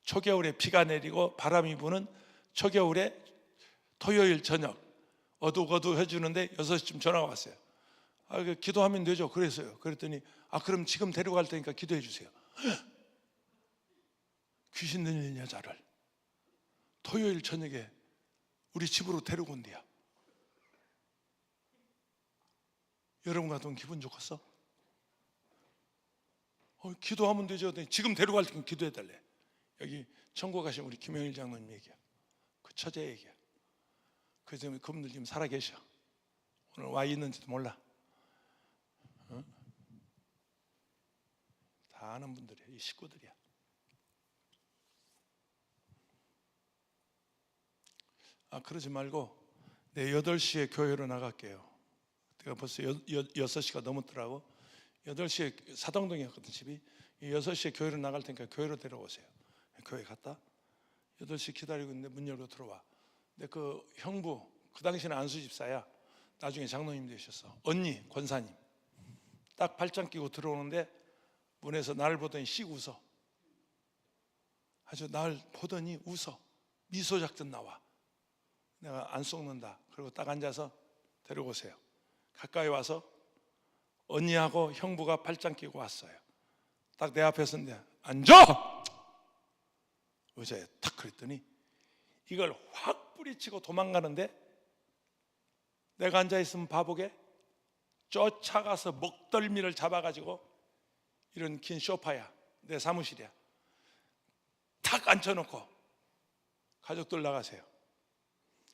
초겨울에 비가 내리고 바람이 부는 초겨울에 토요일 저녁 어둑어둑해주는데 6시쯤 전화가 왔어요. 기도하면 되죠. 그랬어요. 그랬더니 그럼 지금 데려갈 테니까 기도해 주세요. 귀신 들린 여자를 토요일 저녁에 우리 집으로 데리고 온대요. 여러분 같으면 기분 좋겠어? 기도하면 되죠. 지금 데려갈 테니까 기도해 달래. 여기 천국 가신 우리 김영일 장로님 얘기야. 그 처제 얘기야. 그래서 그분들 지금 살아 계셔. 오늘 와 있는지도 몰라. 다 아는 분들이야. 이 식구들이야. 그러지 말고 내 8시에 교회로 나갈게요. 내가 벌써 6시가 넘었더라고. 8시에 사당동이었거든 집이. 6시에 교회로 나갈 테니까 교회로 데려오세요. 교회 갔다 8시 기다리고 있는데 문 열고 들어와. 근데 그 형부, 그 당시에는 안수집사야. 나중에 장로님 되셨어. 언니 권사님 딱 발장 끼고 들어오는데 문에서 나를 보더니 씩 웃어. 아주 날 보더니 웃어. 미소 작전 나와. 내가 안 속는다. 그리고 딱 앉아서 데려오세요. 가까이 와서 언니하고 형부가 발장 끼고 왔어요. 딱 내 앞에 섰는데 앉아! 의자에 탁 그랬더니 이걸 확 뿌리치고 도망가는데, 내가 앉아있으면 바보게 쫓아가서 목덜미를 잡아가지고, 이런 긴 소파야, 내 사무실이야, 탁 앉혀놓고 가족들 나가세요.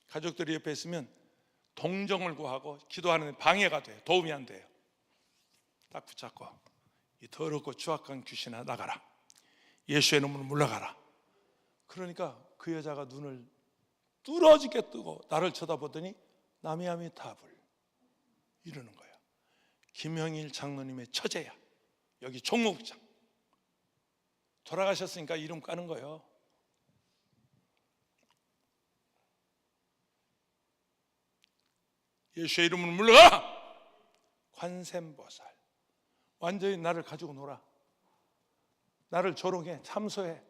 가족들이 옆에 있으면 동정을 구하고 기도하는 방해가 돼요. 도움이 안 돼요. 딱 붙잡고 이 더럽고 추악한 귀신아 나가라. 예수의 이름으로 물러가라. 그러니까 그 여자가 눈을 뚫어지게 뜨고 나를 쳐다보더니 나미아미 타불 이러는 거야. 김형일 장로님의 처제야. 여기 총무부장. 돌아가셨으니까 이름 까는 거예요. 예수의 이름으로 물러가! 관세음보살. 완전히 나를 가지고 놀아. 나를 조롱해, 참소해.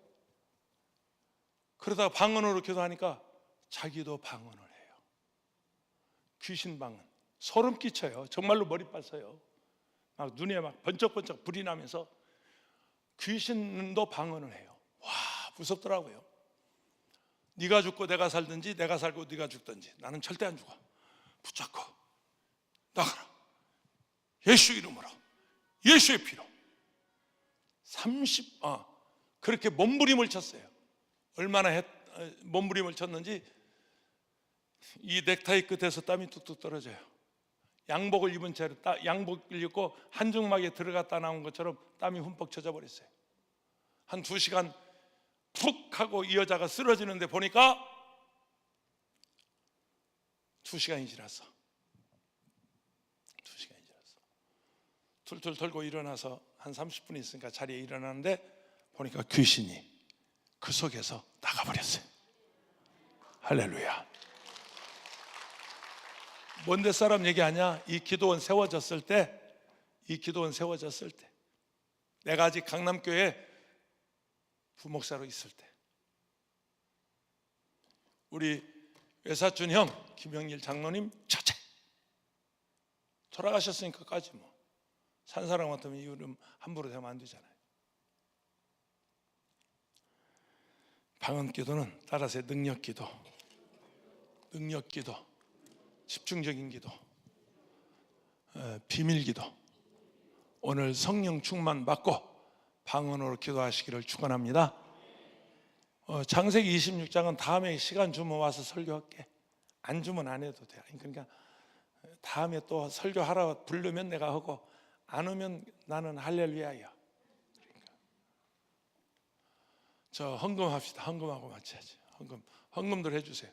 그러다가 방언으로 기도하니까 자기도 방언을 해요. 귀신 방언. 소름 끼쳐요. 정말로 머리 빠져요. 막 눈에 막 번쩍번쩍 불이 나면서 귀신도 방언을 해요. 와, 무섭더라고요. 네가 죽고 내가 살든지 내가 살고 네가 죽든지 나는 절대 안 죽어. 붙잡고 나가라. 예수 이름으로, 예수의 피로. 그렇게 몸부림을 쳤어요. 얼마나 몸부림을 쳤는지 이 넥타이 끝에서 땀이 뚝뚝 떨어져요. 양복을 입은 채로 양복을 입고 한중막에 들어갔다 나온 것처럼 땀이 흠뻑 젖어 버렸어요. 한 2시간 푹 하고 이 여자가 쓰러지는데 보니까 2시간이 지났어. 2시간이 지났어. 툴툴 털고 일어나서 한 30분 있으니까 자리에 일어나는데 보니까 귀신이 그 속에서 나가버렸어요. 할렐루야. 뭔데 사람 얘기하냐? 이 기도원 세워졌을 때, 내가 아직 강남교회 부목사로 있을 때, 우리 외사촌 형 김영일 장로님 처제 돌아가셨으니까까지 뭐 산 사람 같으면 이 이름 함부로 대면 안 되잖아요. 방언 기도는 따라서 능력 기도, 집중적인 기도, 비밀 기도. 오늘 성령 충만 받고 방언으로 기도하시기를 축원합니다. 창세기 26장은 다음에 시간 주면 와서 설교할게. 안 주면 안 해도 돼. 그러니까 다음에 또 설교하라 부르면 내가 하고, 안 오면 나는 할렐루야야. 그러니까 저 헌금합시다. 헌금하고 마쳐야지. 헌금들 해주세요.